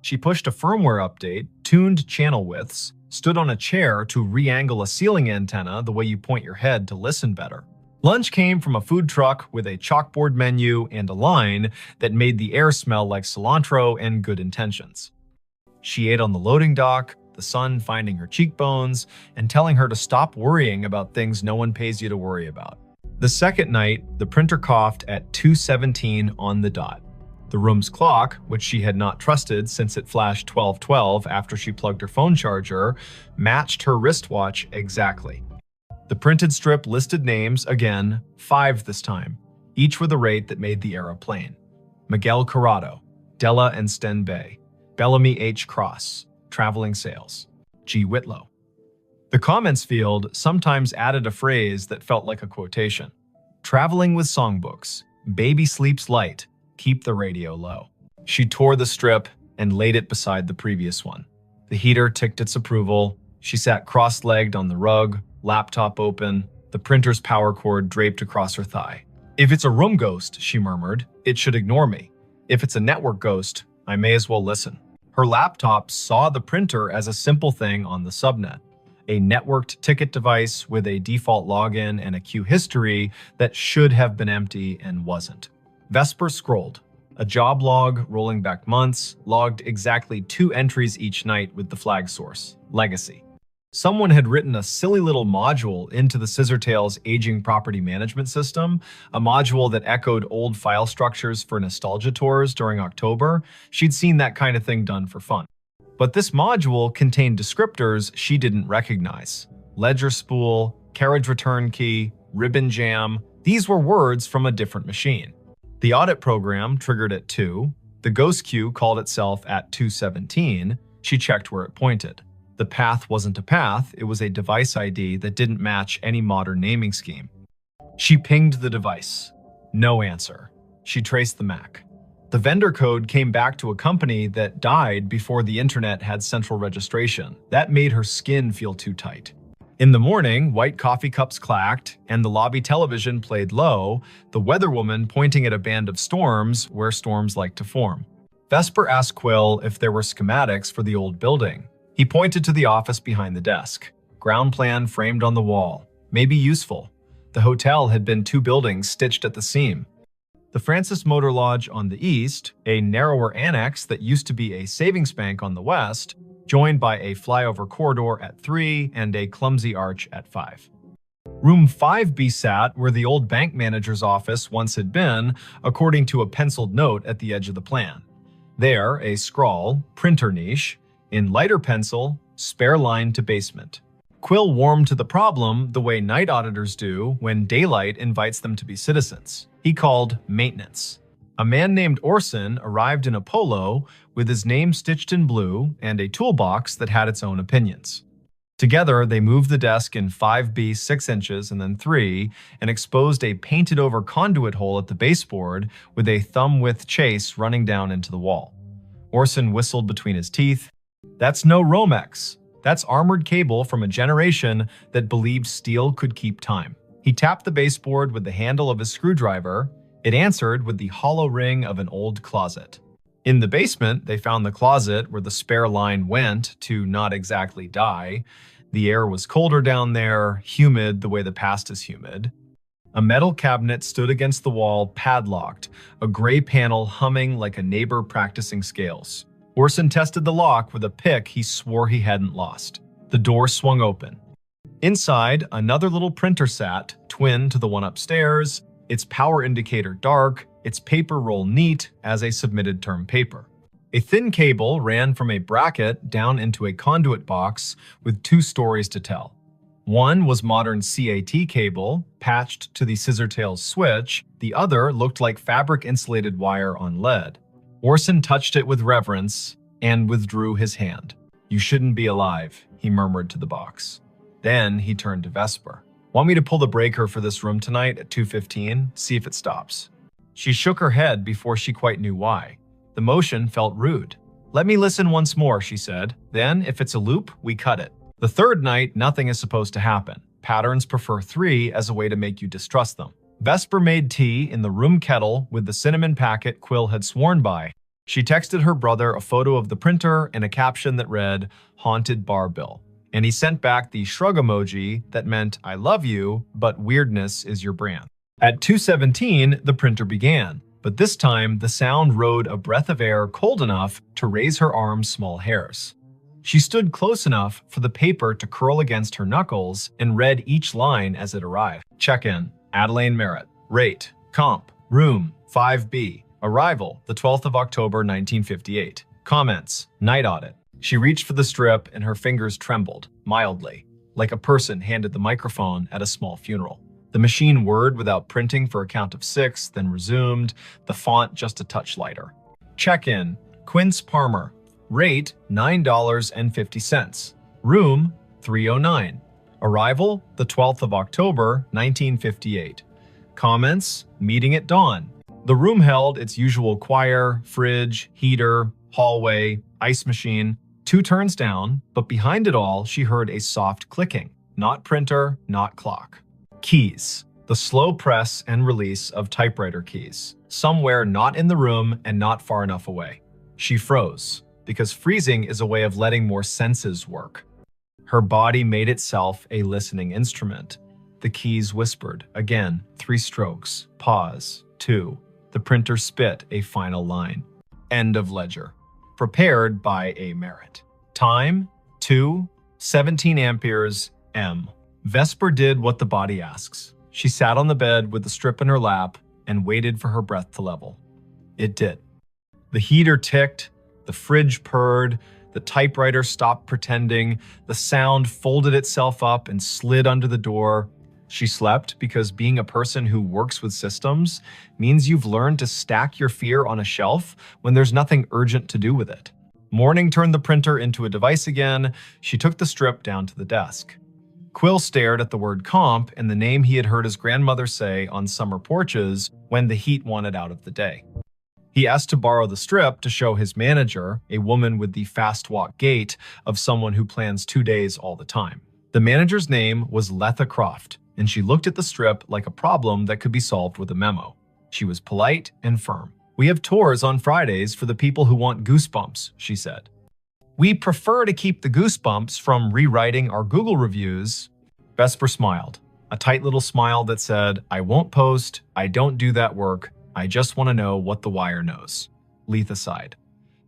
She pushed a firmware update, tuned channel widths, stood on a chair to re-angle a ceiling antenna the way you point your head to listen better. Lunch came from a food truck with a chalkboard menu and a line that made the air smell like cilantro and good intentions. She ate on the loading dock, the sun finding her cheekbones and telling her to stop worrying about things no one pays you to worry about. The second night, the printer coughed at 2:17 on the dot. The room's clock, which she had not trusted since it flashed 12:12 after she plugged her phone charger, matched her wristwatch exactly. The printed strip listed names again, 5 this time, each with a rate that made the era plain. Miguel Corrado, Della and Sten Bay, Bellamy H. Cross, Traveling Sales, G. Whitlow. The comments field sometimes added a phrase that felt like a quotation. Traveling with songbooks, baby sleeps light, keep the radio low. She tore the strip and laid it beside the previous one. The heater ticked its approval. She sat cross-legged on the rug, laptop open, the printer's power cord draped across her thigh. If it's a room ghost, she murmured, it should ignore me. If it's a network ghost, I may as well listen. Her laptop saw the printer as a simple thing on the subnet, a networked ticket device with a default login and a queue history that should have been empty and wasn't. Vesper scrolled. A job log rolling back months logged exactly 2 entries each night with the flag source, Legacy. Someone had written a silly little module into the Scissortails aging property management system, a module that echoed old file structures for nostalgia tours during October. She'd seen that kind of thing done for fun. But this module contained descriptors she didn't recognize. Ledger spool, carriage return key, ribbon jam. These were words from a different machine. The audit program triggered at 2. The ghost queue called itself at 2:17. She checked where it pointed. The path wasn't a path, it was a device ID that didn't match any modern naming scheme. She pinged the device. No answer. She traced the MAC. The vendor code came back to a company that died before the internet had central registration. That made her skin feel too tight. In the morning, white coffee cups clacked, and the lobby television played low, the weatherwoman pointing at a band of storms where storms like to form. Vesper asked Quill if there were schematics for the old building. He pointed to the office behind the desk. Ground plan framed on the wall. Maybe useful. The hotel had been 2 buildings stitched at the seam. The Francis Motor Lodge on the east, a narrower annex that used to be a savings bank on the west, joined by a flyover corridor at 3 and a clumsy arch at 5. Room 5B sat where the old bank manager's office once had been, according to a penciled note at the edge of the plan. There, a scrawl, printer niche, in lighter pencil, spare line to basement. Quill warmed to the problem the way night auditors do when daylight invites them to be citizens. He called maintenance. A man named Orson arrived in a polo with his name stitched in blue and a toolbox that had its own opinions. Together, they moved the desk in 5B 6 inches and then 3 and exposed a painted-over conduit hole at the baseboard with a thumb-width chase running down into the wall. Orson whistled between his teeth. "That's no Romex. That's armored cable from a generation that believed steel could keep time." He tapped the baseboard with the handle of his screwdriver. It answered with the hollow ring of an old closet. In the basement, they found the closet where the spare line went to not exactly die. The air was colder down there, humid the way the past is humid. A metal cabinet stood against the wall, padlocked, a gray panel humming like a neighbor practicing scales. Orson tested the lock with a pick he swore he hadn't lost. The door swung open. Inside, another little printer sat, twin to the one upstairs, its power indicator dark, its paper roll neat as a submitted term paper. A thin cable ran from a bracket down into a conduit box with 2 stories to tell. One was modern CAT cable, patched to the scissortails switch. The other looked like fabric-insulated wire on lead. Orson touched it with reverence and withdrew his hand. "You shouldn't be alive," he murmured to the box. Then he turned to Vesper. "Want me to pull the breaker for this room tonight at 2:15? See if it stops." She shook her head before she quite knew why. The motion felt rude. "Let me listen once more," she said. "Then, if it's a loop, we cut it." The third night, nothing is supposed to happen. Patterns prefer 3 as a way to make you distrust them. Vesper made tea in the room kettle with the cinnamon packet Quill had sworn by. She texted her brother a photo of the printer and a caption that read, "Haunted Bar Bill." And he sent back the shrug emoji that meant, "I love you, but weirdness is your brand." At 2:17, the printer began, but this time the sound rode a breath of air cold enough to raise her arm's small hairs. She stood close enough for the paper to curl against her knuckles and read each line as it arrived. Check-in, Adelaine Merritt. Rate, comp, room, 5B. Arrival, the 12th of October, 1958. Comments, night audit. She reached for the strip and her fingers trembled, mildly, like a person handed the microphone at a small funeral. The machine whirred without printing for a count of 6, then resumed, the font just a touch lighter. Check-in, Quince Palmer. Rate, $9.50. Room, 309. Arrival, the 12th of October, 1958. Comments, meeting at dawn. The room held its usual choir, fridge, heater, hallway, ice machine. 2 turns down, but behind it all, she heard a soft clicking. Not printer, not clock. Keys. The slow press and release of typewriter keys. Somewhere not in the room and not far enough away. She froze, because freezing is a way of letting more senses work. Her body made itself a listening instrument. The keys whispered. Again, 3 strokes. Pause. 2. The printer spit a final line. End of ledger. Prepared by A. Merritt. Time, 2:17 amperes, M. Vesper did what the body asks. She sat on the bed with the strip in her lap and waited for her breath to level. It did. The heater ticked, the fridge purred, the typewriter stopped pretending, the sound folded itself up and slid under the door. She slept because being a person who works with systems means you've learned to stack your fear on a shelf when there's nothing urgent to do with it. Morning turned the printer into a device again. She took the strip down to the desk. Quill stared at the word comp and the name he had heard his grandmother say on summer porches when the heat wanted out of the day. He asked to borrow the strip to show his manager, a woman with the fast walk gait of someone who plans 2 days all the time. The manager's name was Letha Croft, and she looked at the strip like a problem that could be solved with a memo. She was polite and firm. "We have tours on Fridays for the people who want goosebumps," she said. "We prefer to keep the goosebumps from rewriting our Google reviews." Vesper smiled, a tight little smile that said, "I won't post, I don't do that work, I just want to know what the wire knows." Letha sighed.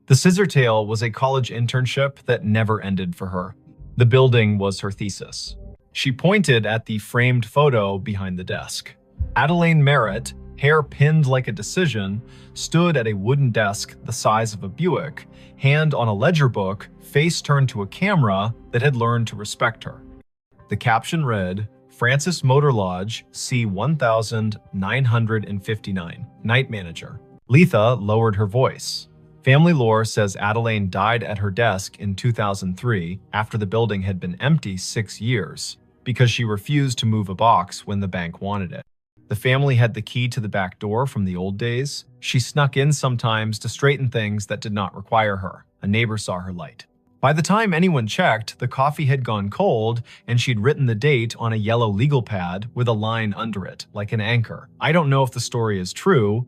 The Scissor Tale was a college internship that never ended for her. The building was her thesis. She pointed at the framed photo behind the desk. Adelaine Merritt, hair pinned like a decision, stood at a wooden desk the size of a Buick, hand on a ledger book, face turned to a camera that had learned to respect her. The caption read, "Francis Motor Lodge, C1959, Night Manager." Letha lowered her voice. Family lore says Adelaine died at her desk in 2003 after the building had been empty 6 years because she refused to move a box when the bank wanted it. The family had the key to the back door from the old days. She snuck in sometimes to straighten things that did not require her. A neighbor saw her light. By the time anyone checked, the coffee had gone cold and she'd written the date on a yellow legal pad with a line under it, like an anchor. I don't know if the story is true.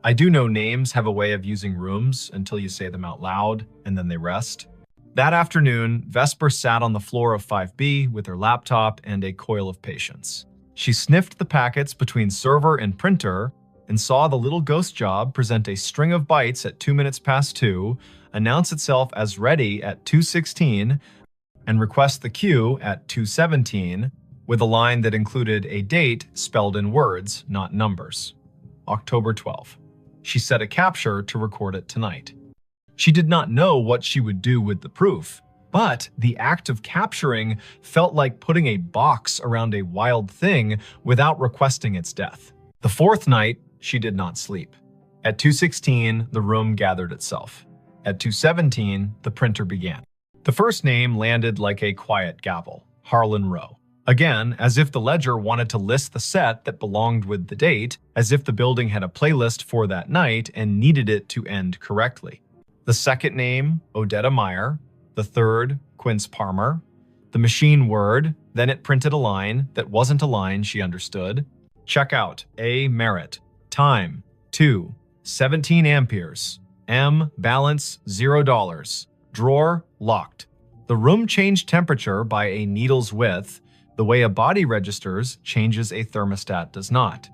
I do know names have a way of using rooms until you say them out loud, and then they rest. That afternoon, Vesper sat on the floor of 5B with her laptop and a coil of patience. She sniffed the packets between server and printer and saw the little ghost job present a string of bytes at 2 minutes past 2, announce itself as ready at 2:16, and request the queue at 2:17 with a line that included a date spelled in words, not numbers. October 12. She set a capture to record it tonight. She did not know what she would do with the proof, but the act of capturing felt like putting a box around a wild thing without requesting its death. The fourth night, she did not sleep. At 2:16, the room gathered itself. At 2:17, the printer began. The first name landed like a quiet gavel, Harlan Rowe. Again, as if the ledger wanted to list the set that belonged with the date, as if the building had a playlist for that night and needed it to end correctly. The second name, Odetta Meyer. The third, Quince Palmer. The machine word, then it printed a line that wasn't a line she understood. Checkout, A. Merritt. Time, 2:17 amperes. M. Balance, $0. Drawer, locked. The room changed temperature by a needle's width. The way a body registers changes a thermostat does not.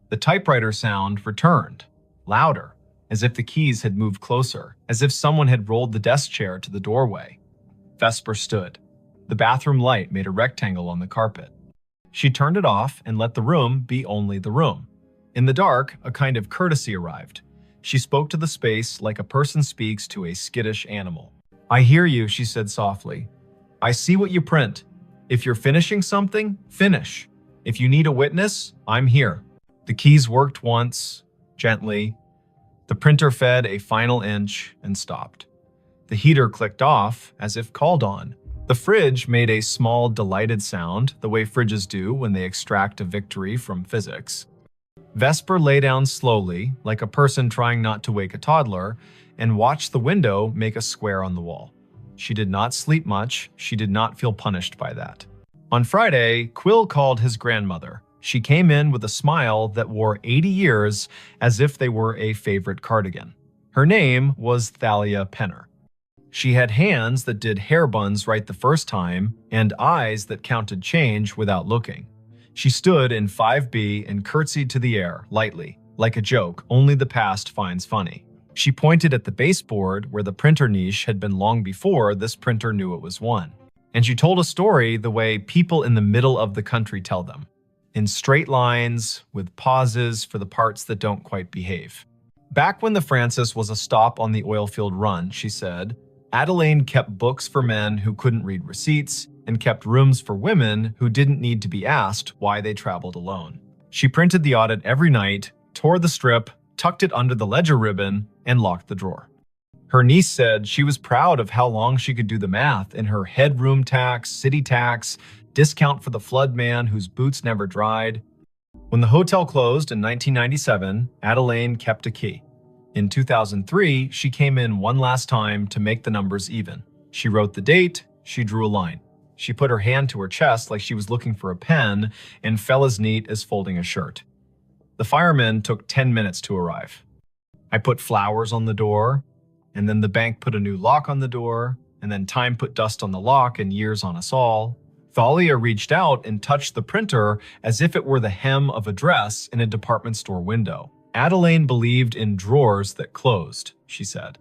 The typewriter sound returned, louder, as if the keys had moved closer, as if someone had rolled the desk chair to the doorway. Vesper stood. The bathroom light made a rectangle on the carpet. She turned it off and let the room be only the room. In the dark, a kind of courtesy arrived. She spoke to the space like a person speaks to a skittish animal. "I hear you," she said softly. "I see what you print. If you're finishing something, finish. If you need a witness, I'm here." The keys worked once, gently. The printer fed a final inch and stopped. The heater clicked off as if called on. The fridge made a small, delighted sound, the way fridges do when they extract a victory from physics. Vesper lay down slowly, like a person trying not to wake a toddler, and watched the window make a square on the wall. She did not sleep much. She did not feel punished by that. On Friday, Quill called his grandmother. She came in with a smile that wore 80 years as if they were a favorite cardigan. Her name was Thalia Penner. She had hands that did hair buns right the first time and eyes that counted change without looking. She stood in 5B and curtsied to the air, lightly, like a joke only the past finds funny. She pointed at the baseboard where the printer niche had been long before this printer knew it was one. And she told a story the way people in the middle of the country tell them, in straight lines, with pauses for the parts that don't quite behave. Back when the Francis was a stop on the oilfield run, she said, Adelaine kept books for men who couldn't read receipts and kept rooms for women who didn't need to be asked why they traveled alone. She printed the audit every night, tore the strip, tucked it under the ledger ribbon, and locked the drawer. Her niece said she was proud of how long she could do the math in her headroom tax, city tax, discount for the flood man whose boots never dried. When the hotel closed in 1997, Adelaine kept a key. In 2003, she came in one last time to make the numbers even. She wrote the date, she drew a line. She put her hand to her chest like she was looking for a pen and fell as neat as folding a shirt. The firemen took 10 minutes to arrive. I put flowers on the door, and then the bank put a new lock on the door, and then time put dust on the lock and years on us all. Thalia reached out and touched the printer as if it were the hem of a dress in a department store window. Adelaine believed in drawers that closed, she said.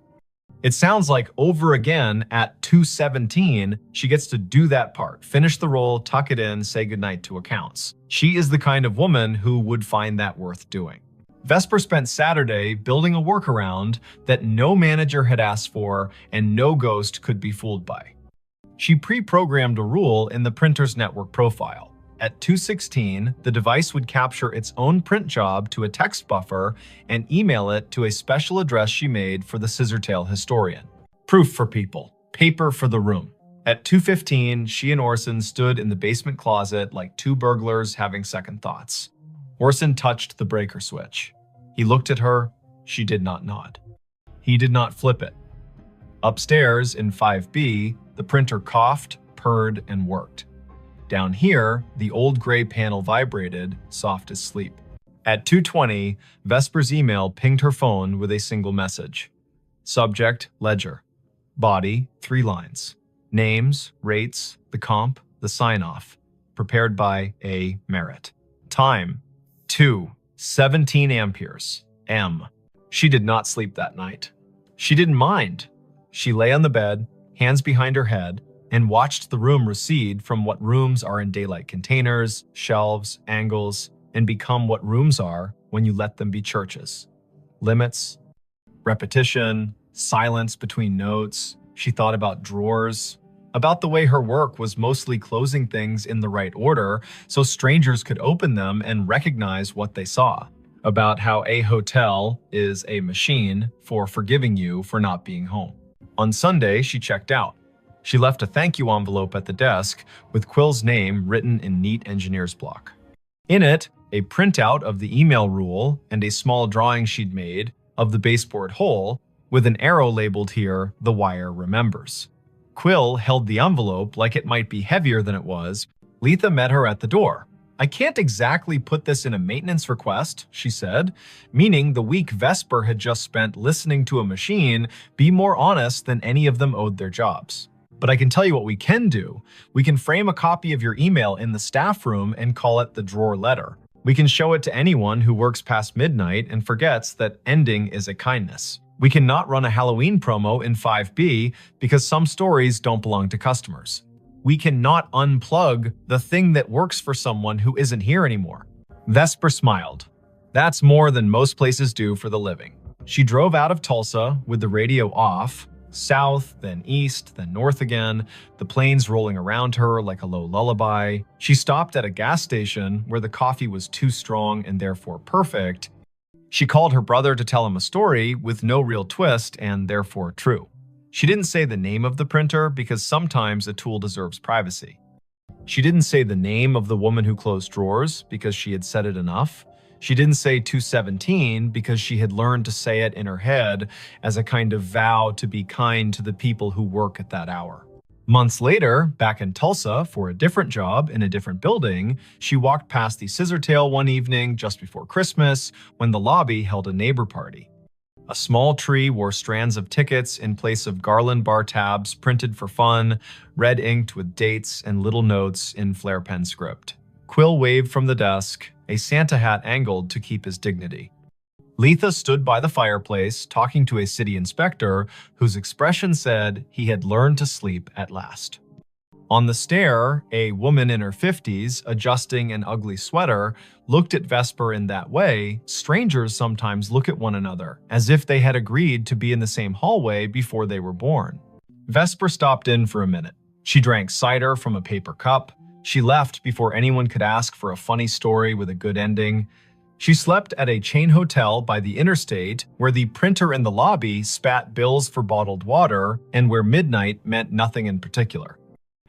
It sounds like over again at 2:17, she gets to do that part, finish the roll, tuck it in, say goodnight to accounts. She is the kind of woman who would find that worth doing. Vesper spent Saturday building a workaround that no manager had asked for and no ghost could be fooled by. She pre-programmed a rule in the printer's network profile. At 2:16, the device would capture its own print job to a text buffer and email it to a special address she made for the Scissortail historian. Proof for people, paper for the room. At 2:15, she and Orson stood in the basement closet like two burglars having second thoughts. Orson touched the breaker switch. He looked at her. She did not nod. He did not flip it. Upstairs in 5B, the printer coughed, purred, and worked. Down here, the old gray panel vibrated, soft as sleep. At 2:20, Vesper's email pinged her phone with a single message. Subject, ledger. Body, 3 lines. Names, rates, the comp, the sign-off. Prepared by A. Merritt. Time, 2:17 amperes. M. She did not sleep that night. She didn't mind. She lay on the bed, hands behind her head, and watched the room recede from what rooms are in daylight containers, shelves, angles, and become what rooms are when you let them be churches. Limits, repetition, silence between notes. She thought about drawers, about the way her work was mostly closing things in the right order so strangers could open them and recognize what they saw, about how a hotel is a machine for forgiving you for not being home. On Sunday, she checked out. She left a thank you envelope at the desk with Quill's name written in neat engineer's block. In it, a printout of the email rule and a small drawing she'd made of the baseboard hole with an arrow labeled here, "The wire remembers." Quill held the envelope like it might be heavier than it was. Letha met her at the door. "I can't exactly put this in a maintenance request," she said, meaning the week Vesper had just spent listening to a machine be more honest than any of them owed their jobs. "But I can tell you what we can do. We can frame a copy of your email in the staff room and call it the drawer letter. We can show it to anyone who works past midnight and forgets that ending is a kindness. We cannot run a Halloween promo in 5B because some stories don't belong to customers. We cannot unplug the thing that works for someone who isn't here anymore." Vesper smiled. That's more than most places do for the living. She drove out of Tulsa with the radio off, south, then east, then north again, the planes rolling around her like a low lullaby. She stopped at a gas station where the coffee was too strong and therefore perfect. She called her brother to tell him a story with no real twist and therefore true. She didn't say the name of the printer because sometimes a tool deserves privacy. She didn't say the name of the woman who closed drawers because she had said it enough. She didn't say 2:17 because she had learned to say it in her head as a kind of vow to be kind to the people who work at that hour. Months later, back in Tulsa for a different job in a different building, she walked past the Scissortail one evening just before Christmas when the lobby held a neighbor party. A small tree wore strands of tickets in place of garland bar tabs printed for fun, red inked with dates and little notes in flare pen script. Quill waved from the desk, a Santa hat angled to keep his dignity. Letha stood by the fireplace talking to a city inspector whose expression said he had learned to sleep at last. On the stair, a woman in her 50s, adjusting an ugly sweater, looked at Vesper in that way strangers sometimes look at one another, as if they had agreed to be in the same hallway before they were born. Vesper stopped in for a minute. She drank cider from a paper cup. She left before anyone could ask for a funny story with a good ending. She slept at a chain hotel by the interstate where the printer in the lobby spat bills for bottled water and where midnight meant nothing in particular.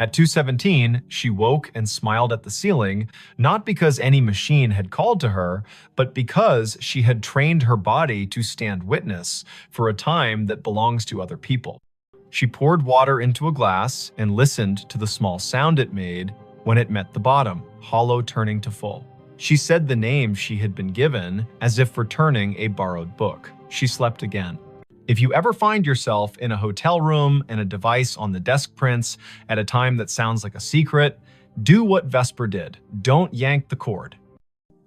At 2:17, she woke and smiled at the ceiling, not because any machine had called to her, but because she had trained her body to stand witness for a time that belongs to other people. She poured water into a glass and listened to the small sound it made when it met the bottom, hollow turning to full. She said the name she had been given as if returning a borrowed book. She slept again. If you ever find yourself in a hotel room and a device on the desk prints at a time that sounds like a secret, do what Vesper did. Don't yank the cord.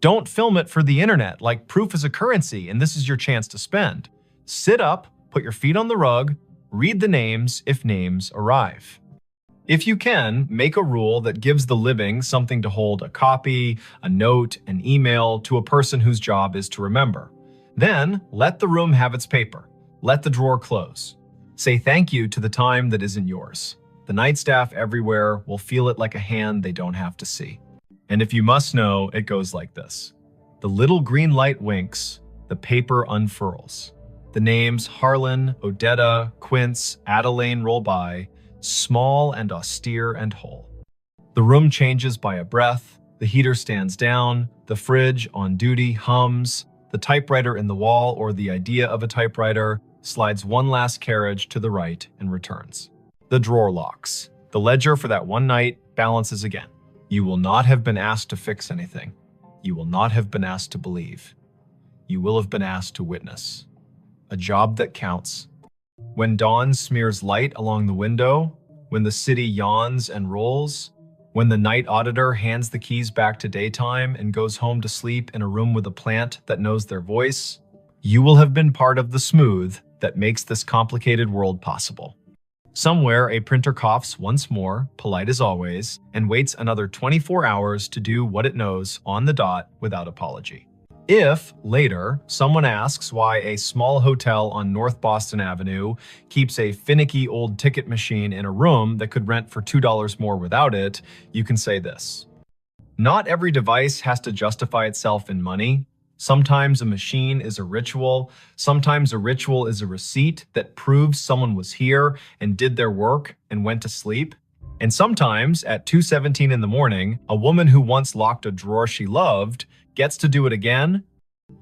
Don't film it for the internet like proof is a currency and this is your chance to spend. Sit up, put your feet on the rug, read the names if names arrive. If you can, make a rule that gives the living something to hold a copy, a note, an email to a person whose job is to remember. Then, let the room have its paper. Let the drawer close. Say thank you to the time that isn't yours. The night staff everywhere will feel it like a hand they don't have to see. And if you must know, it goes like this. The little green light winks, the paper unfurls. The names Harlan, Odetta, Quince, Adelaine roll by, small and austere and whole. The room changes by a breath, the heater stands down, the fridge on duty hums, the typewriter in the wall or the idea of a typewriter slides one last carriage to the right and returns. The drawer locks. The ledger for that one night balances again. You will not have been asked to fix anything. You will not have been asked to believe. You will have been asked to witness. A job that counts. When dawn smears light along the window, when the city yawns and rolls, when the night auditor hands the keys back to daytime and goes home to sleep in a room with a plant that knows their voice, you will have been part of the smooth that makes this complicated world possible. Somewhere, a printer coughs once more, polite as always, and waits another 24 hours to do what it knows on the dot without apology. If, later, someone asks why a small hotel on North Boston Avenue keeps a finicky old ticket machine in a room that could rent for $2 more without it, you can say this. Not every device has to justify itself in money. Sometimes a machine is a ritual. Sometimes a ritual is a receipt that proves someone was here and did their work and went to sleep. And sometimes, at 2:17 in the morning, a woman who once locked a drawer she loved gets to do it again,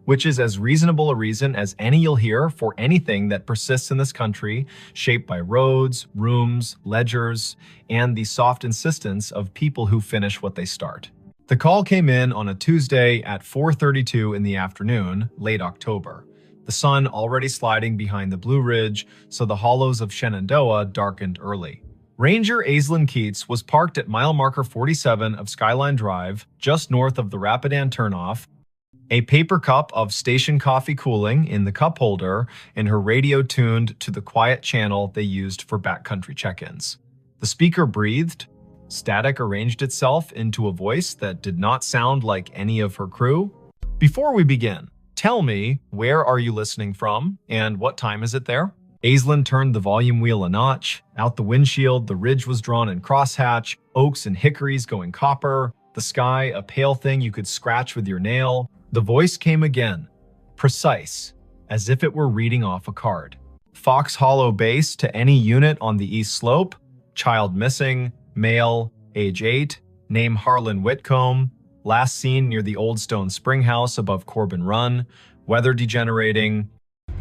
which is as reasonable a reason as any you'll hear for anything that persists in this country, shaped by roads, rooms, ledgers, and the soft insistence of people who finish what they start. The call came in on a Tuesday at 4:32 in the afternoon, late October. The sun already sliding behind the Blue Ridge, so the hollows of Shenandoah darkened early. Ranger Aislinn Keats was parked at mile marker 47 of Skyline Drive, just north of the Rapidan turnoff, a paper cup of station coffee cooling in the cup holder, and her radio tuned to the quiet channel they used for backcountry check-ins. The speaker breathed. Static arranged itself into a voice that did not sound like any of her crew. Before we begin, tell me, where are you listening from, and what time is it there? Aislinn turned the volume wheel a notch. Out the windshield, the ridge was drawn in crosshatch, oaks and hickories going copper, the sky a pale thing you could scratch with your nail. The voice came again, precise, as if it were reading off a card. Fox Hollow base to any unit on the east slope, child missing, male, age 8, name Harlan Whitcomb, last seen near the Old Stone Spring House above Corbin Run, weather degenerating,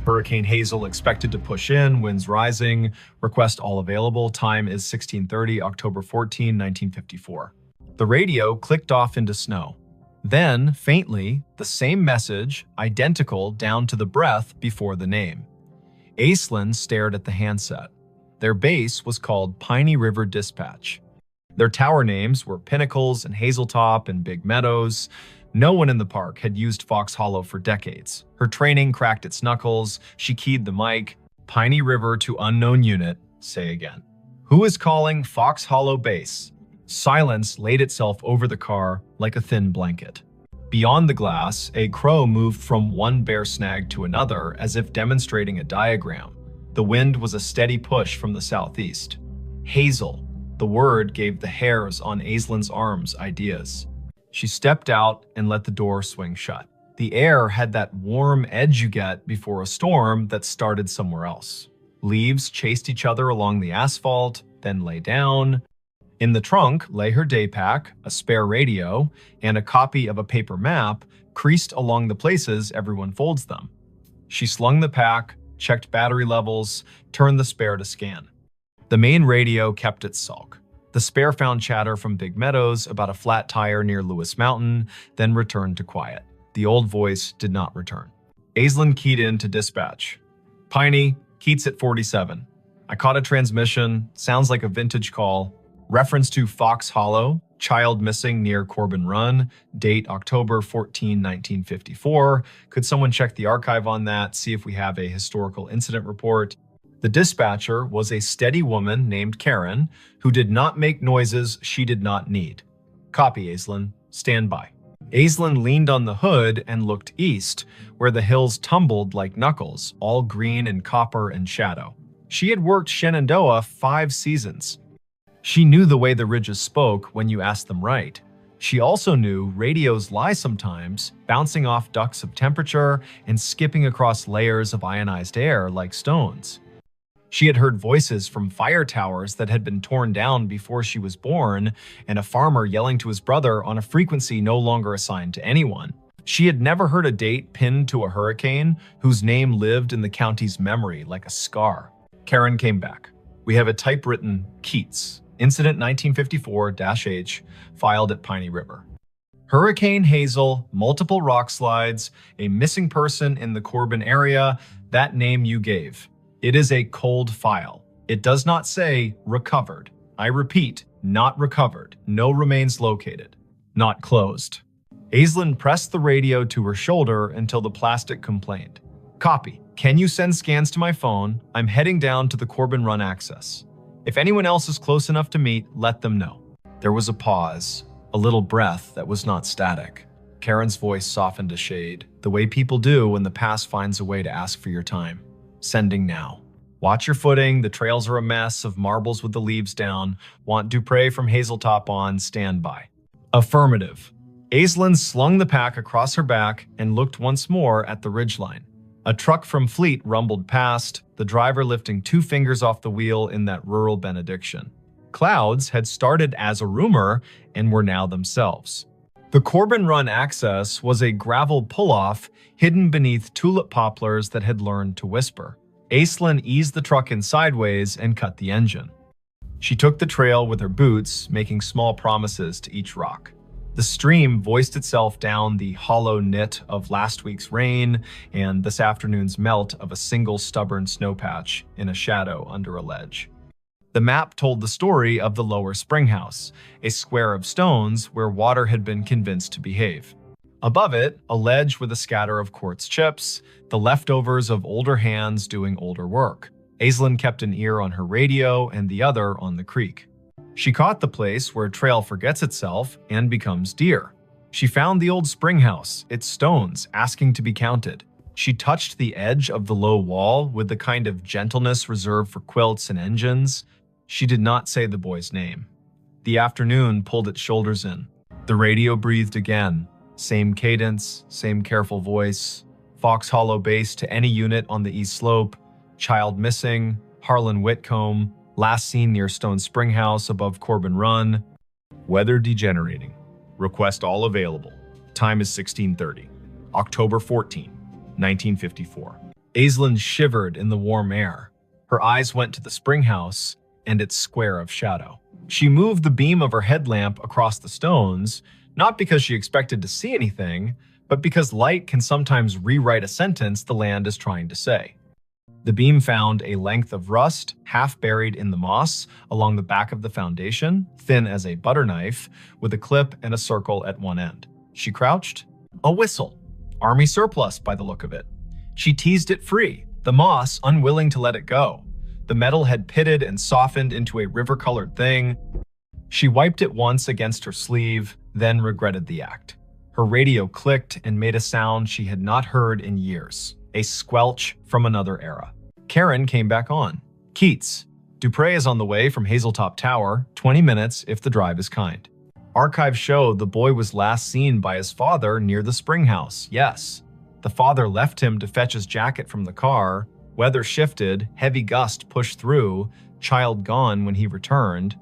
Hurricane Hazel expected to push in, winds rising, request all available, time is 16:30, October 14, 1954. The radio clicked off into snow. Then, faintly, the same message, identical down to the breath before the name. Aislinn stared at the handset. Their base was called Piney River Dispatch. Their tower names were Pinnacles and Hazeltop and Big Meadows. No one in the park had used Fox Hollow for decades. Her training cracked its knuckles. She keyed the mic. Piney River to unknown unit. Say again. Who is calling Fox Hollow base? Silence laid itself over the car like a thin blanket. Beyond the glass, a crow moved from one bear snag to another as if demonstrating a diagram. The wind was a steady push from the southeast. Hazel. The word gave the hairs on Aislinn's arms ideas. She stepped out and let the door swing shut. The air had that warm edge you get before a storm that started somewhere else. Leaves chased each other along the asphalt, then lay down. In the trunk lay her day pack, a spare radio, and a copy of a paper map creased along the places everyone folds them. She slung the pack, checked battery levels, turned the spare to scan. The main radio kept its sulk. The spare found chatter from Big Meadows about a flat tire near Lewis Mountain, then returned to quiet. The old voice did not return. Aislinn keyed in to dispatch. Piney, Keats at 47. I caught a transmission, sounds like a vintage call. Reference to Fox Hollow, child missing near Corbin Run, date October 14, 1954. Could someone check the archive on that, see if we have a historical incident report? The dispatcher was a steady woman named Karen, who did not make noises she did not need. Copy, Aislinn. Stand by. Aislinn leaned on the hood and looked east, where the hills tumbled like knuckles, all green and copper and shadow. She had worked Shenandoah 5 seasons. She knew the way the ridges spoke when you asked them right. She also knew radios lie sometimes, bouncing off ducts of temperature and skipping across layers of ionized air like stones. She had heard voices from fire towers that had been torn down before she was born, and a farmer yelling to his brother on a frequency no longer assigned to anyone. She had never heard a date pinned to a hurricane whose name lived in the county's memory like a scar. Karen came back. We have a typewritten Keats, Incident 1954-H, filed at Piney River. Hurricane Hazel, multiple rock slides, a missing person in the Corbin area, that name you gave. It is a cold file. It does not say recovered. I repeat, not recovered. No remains located. Not closed. Aislinn pressed the radio to her shoulder until the plastic complained. Copy. Can you send scans to my phone? I'm heading down to the Corbin Run access. If anyone else is close enough to meet, let them know. There was a pause, a little breath that was not static. Karen's voice softened a shade, the way people do when the past finds a way to ask for your time. Sending now. Watch your footing, the trails are a mess of marbles with the leaves down. Want Dupre from Hazeltop on, stand by. Affirmative. Aislinn slung the pack across her back and looked once more at the ridgeline. A truck from Fleet rumbled past, the driver lifting 2 fingers off the wheel in that rural benediction. Clouds had started as a rumor and were now themselves. The Corbin Run access was a gravel pull-off hidden beneath tulip poplars that had learned to whisper. Aislinn eased the truck in sideways and cut the engine. She took the trail with her boots, making small promises to each rock. The stream voiced itself down the hollow knit of last week's rain and this afternoon's melt of a single stubborn snowpatch in a shadow under a ledge. The map told the story of the lower springhouse, a square of stones where water had been convinced to behave. Above it, a ledge with a scatter of quartz chips, the leftovers of older hands doing older work. Aislinn kept an ear on her radio and the other on the creek. She caught the place where trail forgets itself and becomes deer. She found the old springhouse, its stones asking to be counted. She touched the edge of the low wall with the kind of gentleness reserved for quilts and engines. She did not say the boy's name. The afternoon pulled its shoulders in. The radio breathed again. Same cadence, same careful voice. Fox Hollow base to any unit on the east slope. Child missing. Harlan Whitcomb. Last seen near Stone Springhouse above Corbin Run. Weather degenerating. Request all available. Time is 16:30. October 14, 1954. Aislinn shivered in the warm air. Her eyes went to the springhouse and its square of shadow. She moved the beam of her headlamp across the stones, not because she expected to see anything, but because light can sometimes rewrite a sentence the land is trying to say. The beam found a length of rust, half buried in the moss, along the back of the foundation, thin as a butter knife, with a clip and a circle at one end. She crouched. A whistle. Army surplus, by the look of it. She teased it free, the moss unwilling to let it go. The metal had pitted and softened into a river-colored thing. She wiped it once against her sleeve, then regretted the act. Her radio clicked and made a sound she had not heard in years. A squelch from another era. Karen came back on. Keats. Dupre is on the way from Hazeltop Tower, 20 minutes if the drive is kind. Archives show the boy was last seen by his father near the springhouse, yes. The father left him to fetch his jacket from the car. Weather shifted, heavy gust pushed through, child gone when he returned.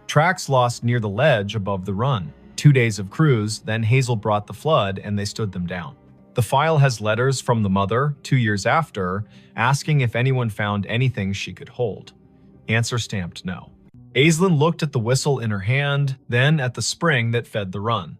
Tracks lost near the ledge above the run. 2 days of cruise, then Hazel brought the flood and they stood them down. The file has letters from the mother, 2 years after, asking if anyone found anything she could hold. Answer stamped no. Aislinn looked at the whistle in her hand, then at the spring that fed the run.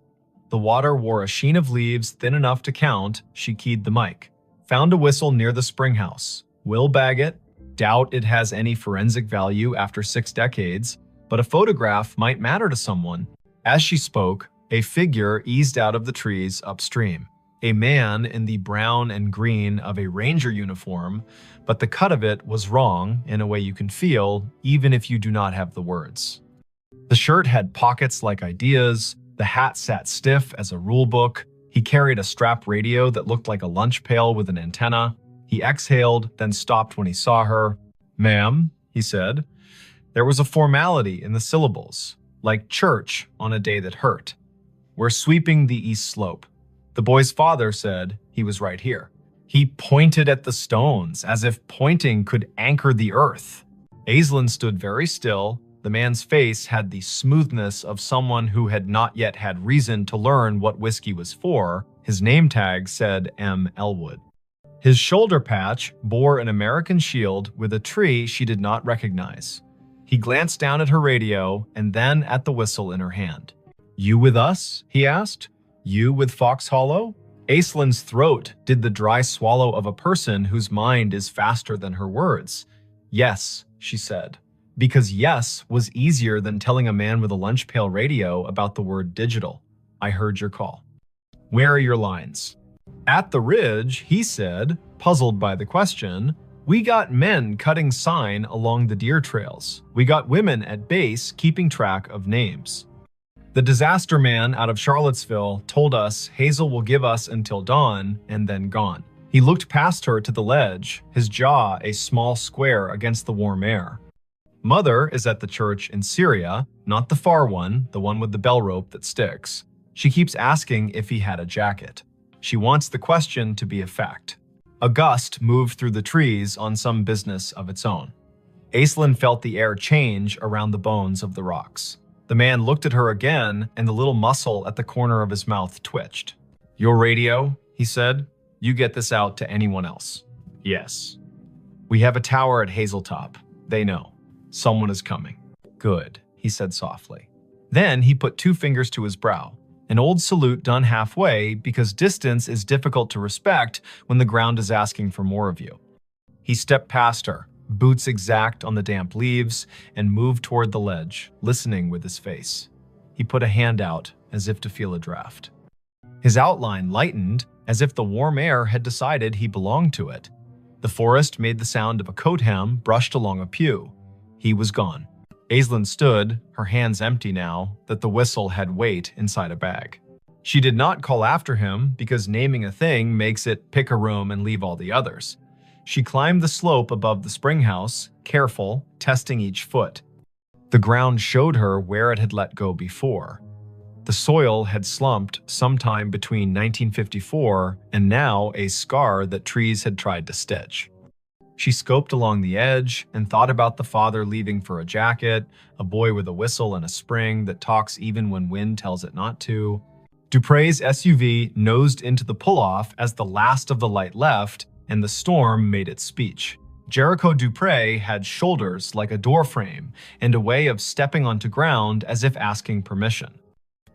The water wore a sheen of leaves thin enough to count. She keyed the mic. Found a whistle near the spring house. Will bag it. Doubt it has any forensic value after 6 decades, but a photograph might matter to someone. As she spoke, a figure eased out of the trees upstream. A man in the brown and green of a ranger uniform, but the cut of it was wrong in a way you can feel even if you do not have the words. The shirt had pockets like ideas, the hat sat stiff as a rule book, he carried a strap radio that looked like a lunch pail with an antenna. He exhaled, then stopped when he saw her. "Ma'am," he said. There was a formality in the syllables, like church on a day that hurt. "We're sweeping the east slope." The boy's father said he was right here. He pointed at the stones, as if pointing could anchor the earth. Aislinn stood very still. The man's face had the smoothness of someone who had not yet had reason to learn what whiskey was for. His name tag said M. Elwood. His shoulder patch bore an American shield with a tree she did not recognize. He glanced down at her radio and then at the whistle in her hand. "You with us?" he asked. "You with Fox Hollow?" Aislinn's throat did the dry swallow of a person whose mind is faster than her words. "Yes," she said, because yes was easier than telling a man with a lunch pail radio about the word digital. "I heard your call." "Where are your lines?" "At the ridge," he said, puzzled by the question. "We got men cutting sign along the deer trails. We got women at base keeping track of names. The disaster man out of Charlottesville told us Hazel will give us until dawn and then gone." He looked past her to the ledge, his jaw a small square against the warm air. "Mother is at the church in Syria, not the far one, the one with the bell rope that sticks. She keeps asking if he had a jacket. She wants the question to be a fact." A gust moved through the trees on some business of its own. Aislinn felt the air change around the bones of the rocks. The man looked at her again, and the little muscle at the corner of his mouth twitched. "Your radio," he said. "You get this out to anyone else." "Yes." "We have a tower at Hazeltop. They know. Someone is coming." "Good," he said softly. Then he put 2 fingers to his brow, an old salute done halfway because distance is difficult to respect when the ground is asking for more of you. He stepped past her, boots exact on the damp leaves, and moved toward the ledge, listening with his face. He put a hand out as if to feel a draft. His outline lightened as if the warm air had decided he belonged to it. The forest made the sound of a coat hem brushed along a pew. He was gone. Aislinn stood, her hands empty now that the whistle had weight inside a bag. She did not call after him because naming a thing makes it pick a room and leave all the others. She climbed the slope above the spring house, careful, testing each foot. The ground showed her where it had let go before. The soil had slumped sometime between 1954 and now a scar that trees had tried to stitch. She scoped along the edge and thought about the father leaving for a jacket, a boy with a whistle and a spring that talks even when wind tells it not to. Dupre's SUV nosed into the pull-off as the last of the light left, and the storm made its speech. Jericho Dupre had shoulders like a doorframe and a way of stepping onto ground as if asking permission.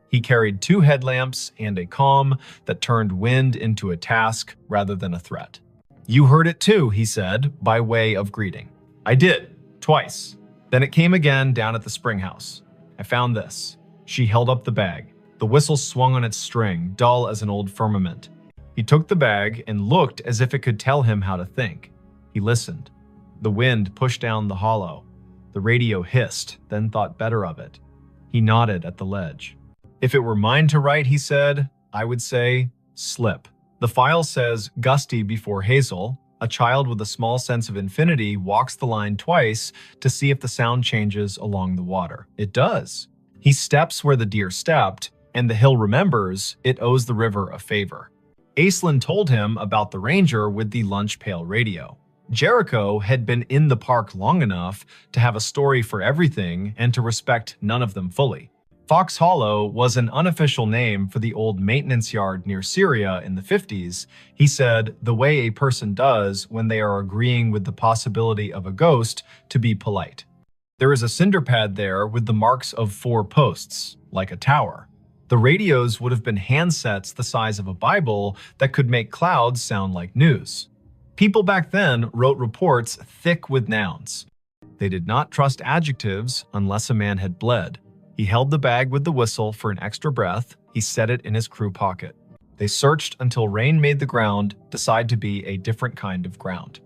He carried 2 headlamps and a calm that turned wind into a task rather than a threat. "You heard it too," he said, by way of greeting. "I did, twice. Then it came again down at the spring house. I found this." She held up the bag. The whistle swung on its string, dull as an old firmament. He took the bag and looked as if it could tell him how to think. He listened. The wind pushed down the hollow. The radio hissed, then thought better of it. He nodded at the ledge. "If it were mine to write," he said, "I would say, slip." The file says gusty before Hazel. A child with a small sense of infinity walks the line twice to see if the sound changes along the water. It does. He steps where the deer stepped, and the hill remembers it owes the river a favor. Aislinn told him about the ranger with the lunch pail radio. Jericho had been in the park long enough to have a story for everything and to respect none of them fully. Fox Hollow was an unofficial name for the old maintenance yard near Syria in the 50s. He said, the way a person does when they are agreeing with the possibility of a ghost to be polite. There is a cinder pad there with the marks of 4 posts, like a tower. The radios would have been handsets the size of a Bible that could make clouds sound like news. People back then wrote reports thick with nouns. They did not trust adjectives unless a man had bled. He held the bag with the whistle for an extra breath. He set it in his crew pocket. They searched until rain made the ground decide to be a different kind of ground.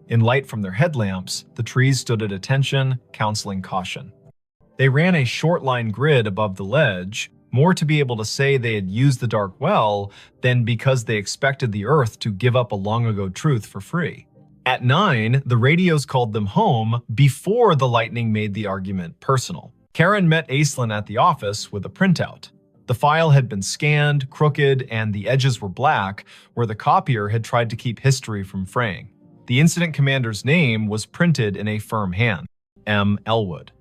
In light from their headlamps, the trees stood at attention, counseling caution. They ran a short line grid above the ledge, more to be able to say they had used the dark well than because they expected the earth to give up a long-ago truth for free. At 9, the radios called them home before the lightning made the argument personal. Karen met Aislinn at the office with a printout. The file had been scanned, crooked, and the edges were black, where the copier had tried to keep history from fraying. The incident commander's name was printed in a firm hand, M. Elwood.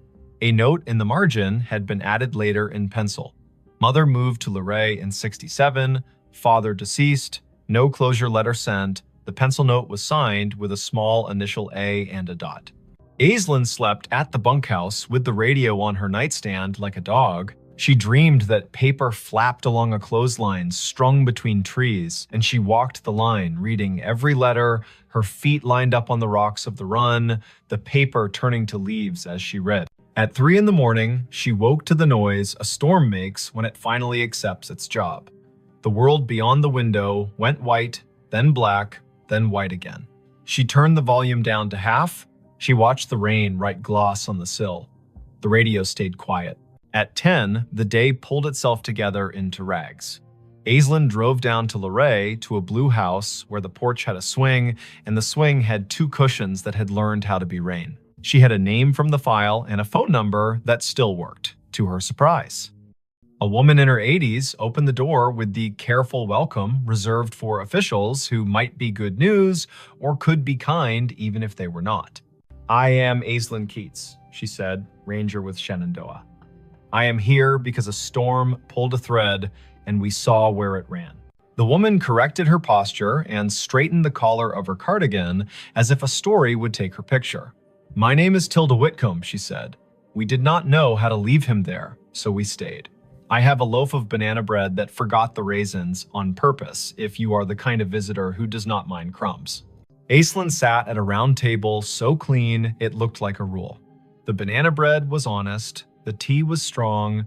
A note in the margin had been added later in pencil. Mother moved to Luray in '67, father deceased, no closure letter sent. The pencil note was signed with a small initial A and a dot. Aislinn slept at the bunkhouse with the radio on her nightstand like a dog. She dreamed that paper flapped along a clothesline strung between trees, and she walked the line, reading every letter, her feet lined up on the rocks of the run, the paper turning to leaves as she read. At 3 in the morning, she woke to the noise a storm makes when it finally accepts its job. The world beyond the window went white, then black, then white again. She turned the volume down to half. She watched the rain write gloss on the sill. The radio stayed quiet. At 10, the day pulled itself together into rags. Aislinn drove down to Luray to a blue house where the porch had a swing, and the swing had 2 cushions that had learned how to be rain. She had a name from the file and a phone number that still worked, to her surprise. A woman in her 80s opened the door with the careful welcome reserved for officials who might be good news or could be kind even if they were not. "I am Aislinn Keats," she said, ranger with Shenandoah. "I am here because a storm pulled a thread and we saw where it ran." The woman corrected her posture and straightened the collar of her cardigan as if a story would take her picture. "My name is Tilda Whitcomb," she said. "We did not know how to leave him there, so we stayed. I have a loaf of banana bread that forgot the raisins on purpose if you are the kind of visitor who does not mind crumbs." Aislinn sat at a round table so clean it looked like a rule. The banana bread was honest, the tea was strong.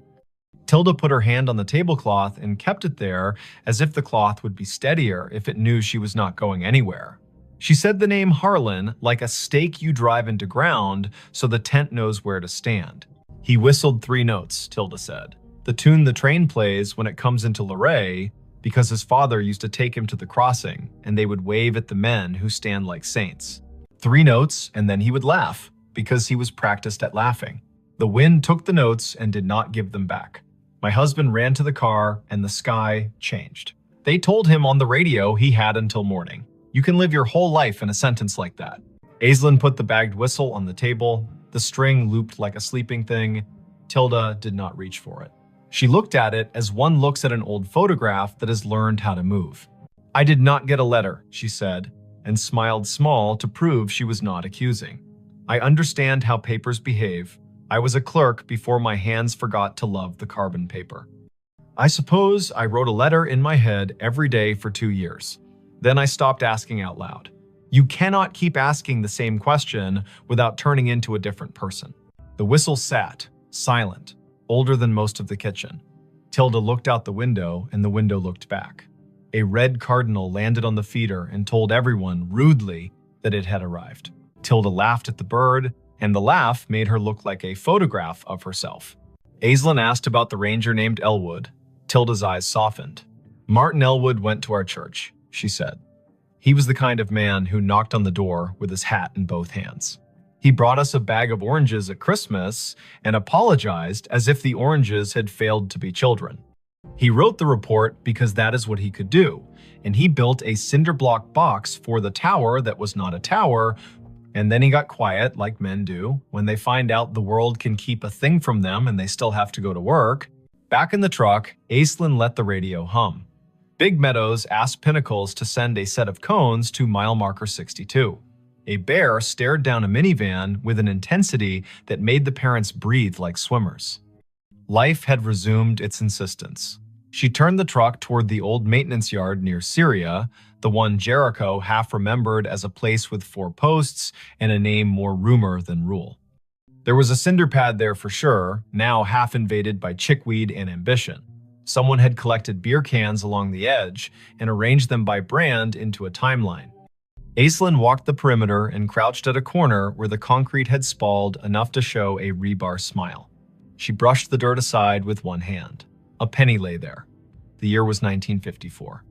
Tilda put her hand on the tablecloth and kept it there as if the cloth would be steadier if it knew she was not going anywhere. She said the name Harlan like a stake you drive into ground so the tent knows where to stand. "He whistled 3 notes, Tilda said. "The tune the train plays when it comes into Luray, because his father used to take him to the crossing, and they would wave at the men who stand like saints. 3 notes, and then he would laugh, because he was practiced at laughing. The wind took the notes and did not give them back. My husband ran to the car, and the sky changed. They told him on the radio he had until morning. You can live your whole life in a sentence like that." Aislinn put the bagged whistle on the table. The string looped like a sleeping thing. Tilda did not reach for it. She looked at it as one looks at an old photograph that has learned how to move. "I did not get a letter," she said, and smiled small to prove she was not accusing. "I understand how papers behave. I was a clerk before my hands forgot to love the carbon paper. I suppose I wrote a letter in my head every day for 2 years. Then I stopped asking out loud. You cannot keep asking the same question without turning into a different person." The whistle sat, silent, older than most of the kitchen. Tilda looked out the window, and the window looked back. A red cardinal landed on the feeder and told everyone, rudely, that it had arrived. Tilda laughed at the bird, and the laugh made her look like a photograph of herself. Aislinn asked about the ranger named Elwood. Tilda's eyes softened. "Martin Elwood went to our church," she said. "He was the kind of man who knocked on the door with his hat in both hands. He brought us a bag of oranges at Christmas and apologized as if the oranges had failed to be children. He wrote the report because that is what he could do, and he built a cinder block box for the tower that was not a tower, and then he got quiet, like men do, when they find out the world can keep a thing from them and they still have to go to work. Back in the truck, Aislinn let the radio hum. Big Meadows asked Pinnacles to send a set of cones to mile marker 62. A bear stared down a minivan with an intensity that made the parents breathe like swimmers. Life had resumed its insistence. She turned the truck toward the old maintenance yard near Syria, the one Jericho half remembered as a place with 4 posts and a name more rumor than rule. There was a cinder pad there for sure, now half invaded by chickweed and ambition. Someone had collected beer cans along the edge and arranged them by brand into a timeline. Aislinn walked the perimeter and crouched at a corner where the concrete had spalled enough to show a rebar smile. She brushed the dirt aside with one hand. A penny lay there. The year was 1954.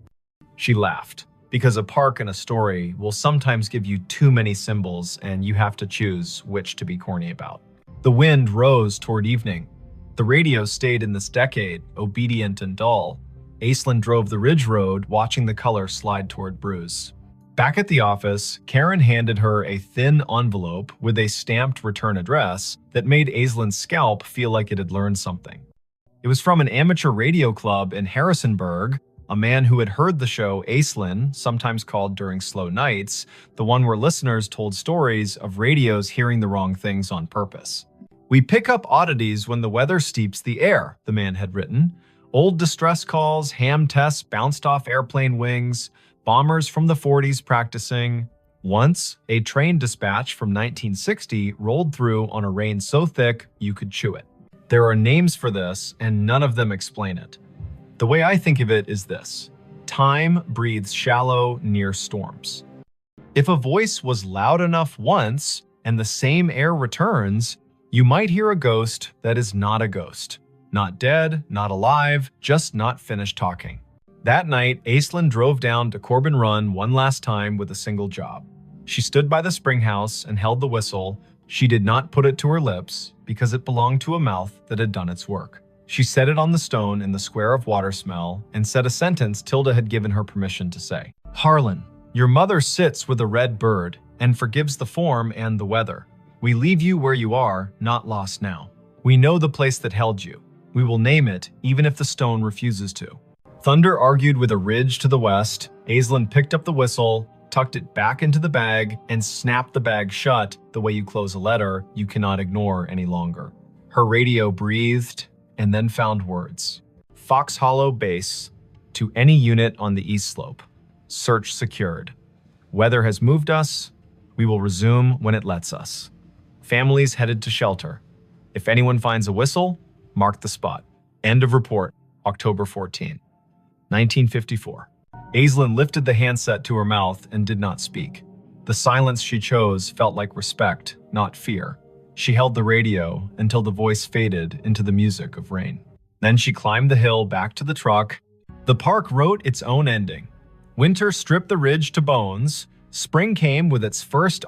She laughed, because a park and a story will sometimes give you too many symbols and you have to choose which to be corny about. The wind rose toward evening. The radio stayed in this decade, obedient and dull. Aislinn drove the ridge road, watching the color slide toward Bruce. Back at the office, Karen handed her a thin envelope with a stamped return address that made Aislinn's scalp feel like it had learned something. It was from an amateur radio club in Harrisonburg, a man who had heard the show Aislinn, sometimes called During Slow Nights, the one where listeners told stories of radios hearing the wrong things on purpose. "We pick up oddities when the weather steeps the air," the man had written. "Old distress calls, ham tests bounced off airplane wings, bombers from the 40s practicing." Once, a train dispatch from 1960 rolled through on a rain so thick you could chew it. There are names for this, and none of them explain it. The way I think of it is this: time breathes shallow near storms. If a voice was loud enough once, and the same air returns, you might hear a ghost that is not a ghost. Not dead, not alive, just not finished talking. That night, Aislinn drove down to Corbin Run one last time with a single job. She stood by the spring house and held the whistle. She did not put it to her lips because it belonged to a mouth that had done its work. She set it on the stone in the square of water smell and said a sentence Tilda had given her permission to say. "Harlan, your mother sits with a red bird and forgives the form and the weather. We leave you where you are, not lost now. We know the place that held you. We will name it even if the stone refuses to." Thunder argued with a ridge to the west. Aislinn picked up the whistle, tucked it back into the bag, and snapped the bag shut the way you close a letter you cannot ignore any longer. Her radio breathed and then found words. "Fox Hollow Base to any unit on the east slope. Search secured. Weather has moved us. We will resume when it lets us. Families headed to shelter. If anyone finds a whistle, mark the spot. End of report, October 14, 1954. Aislinn lifted the handset to her mouth and did not speak. The silence she chose felt like respect, not fear. She held the radio until the voice faded into the music of rain. Then she climbed the hill back to the truck. The park wrote its own ending. Winter stripped the ridge to bones. Spring came with its first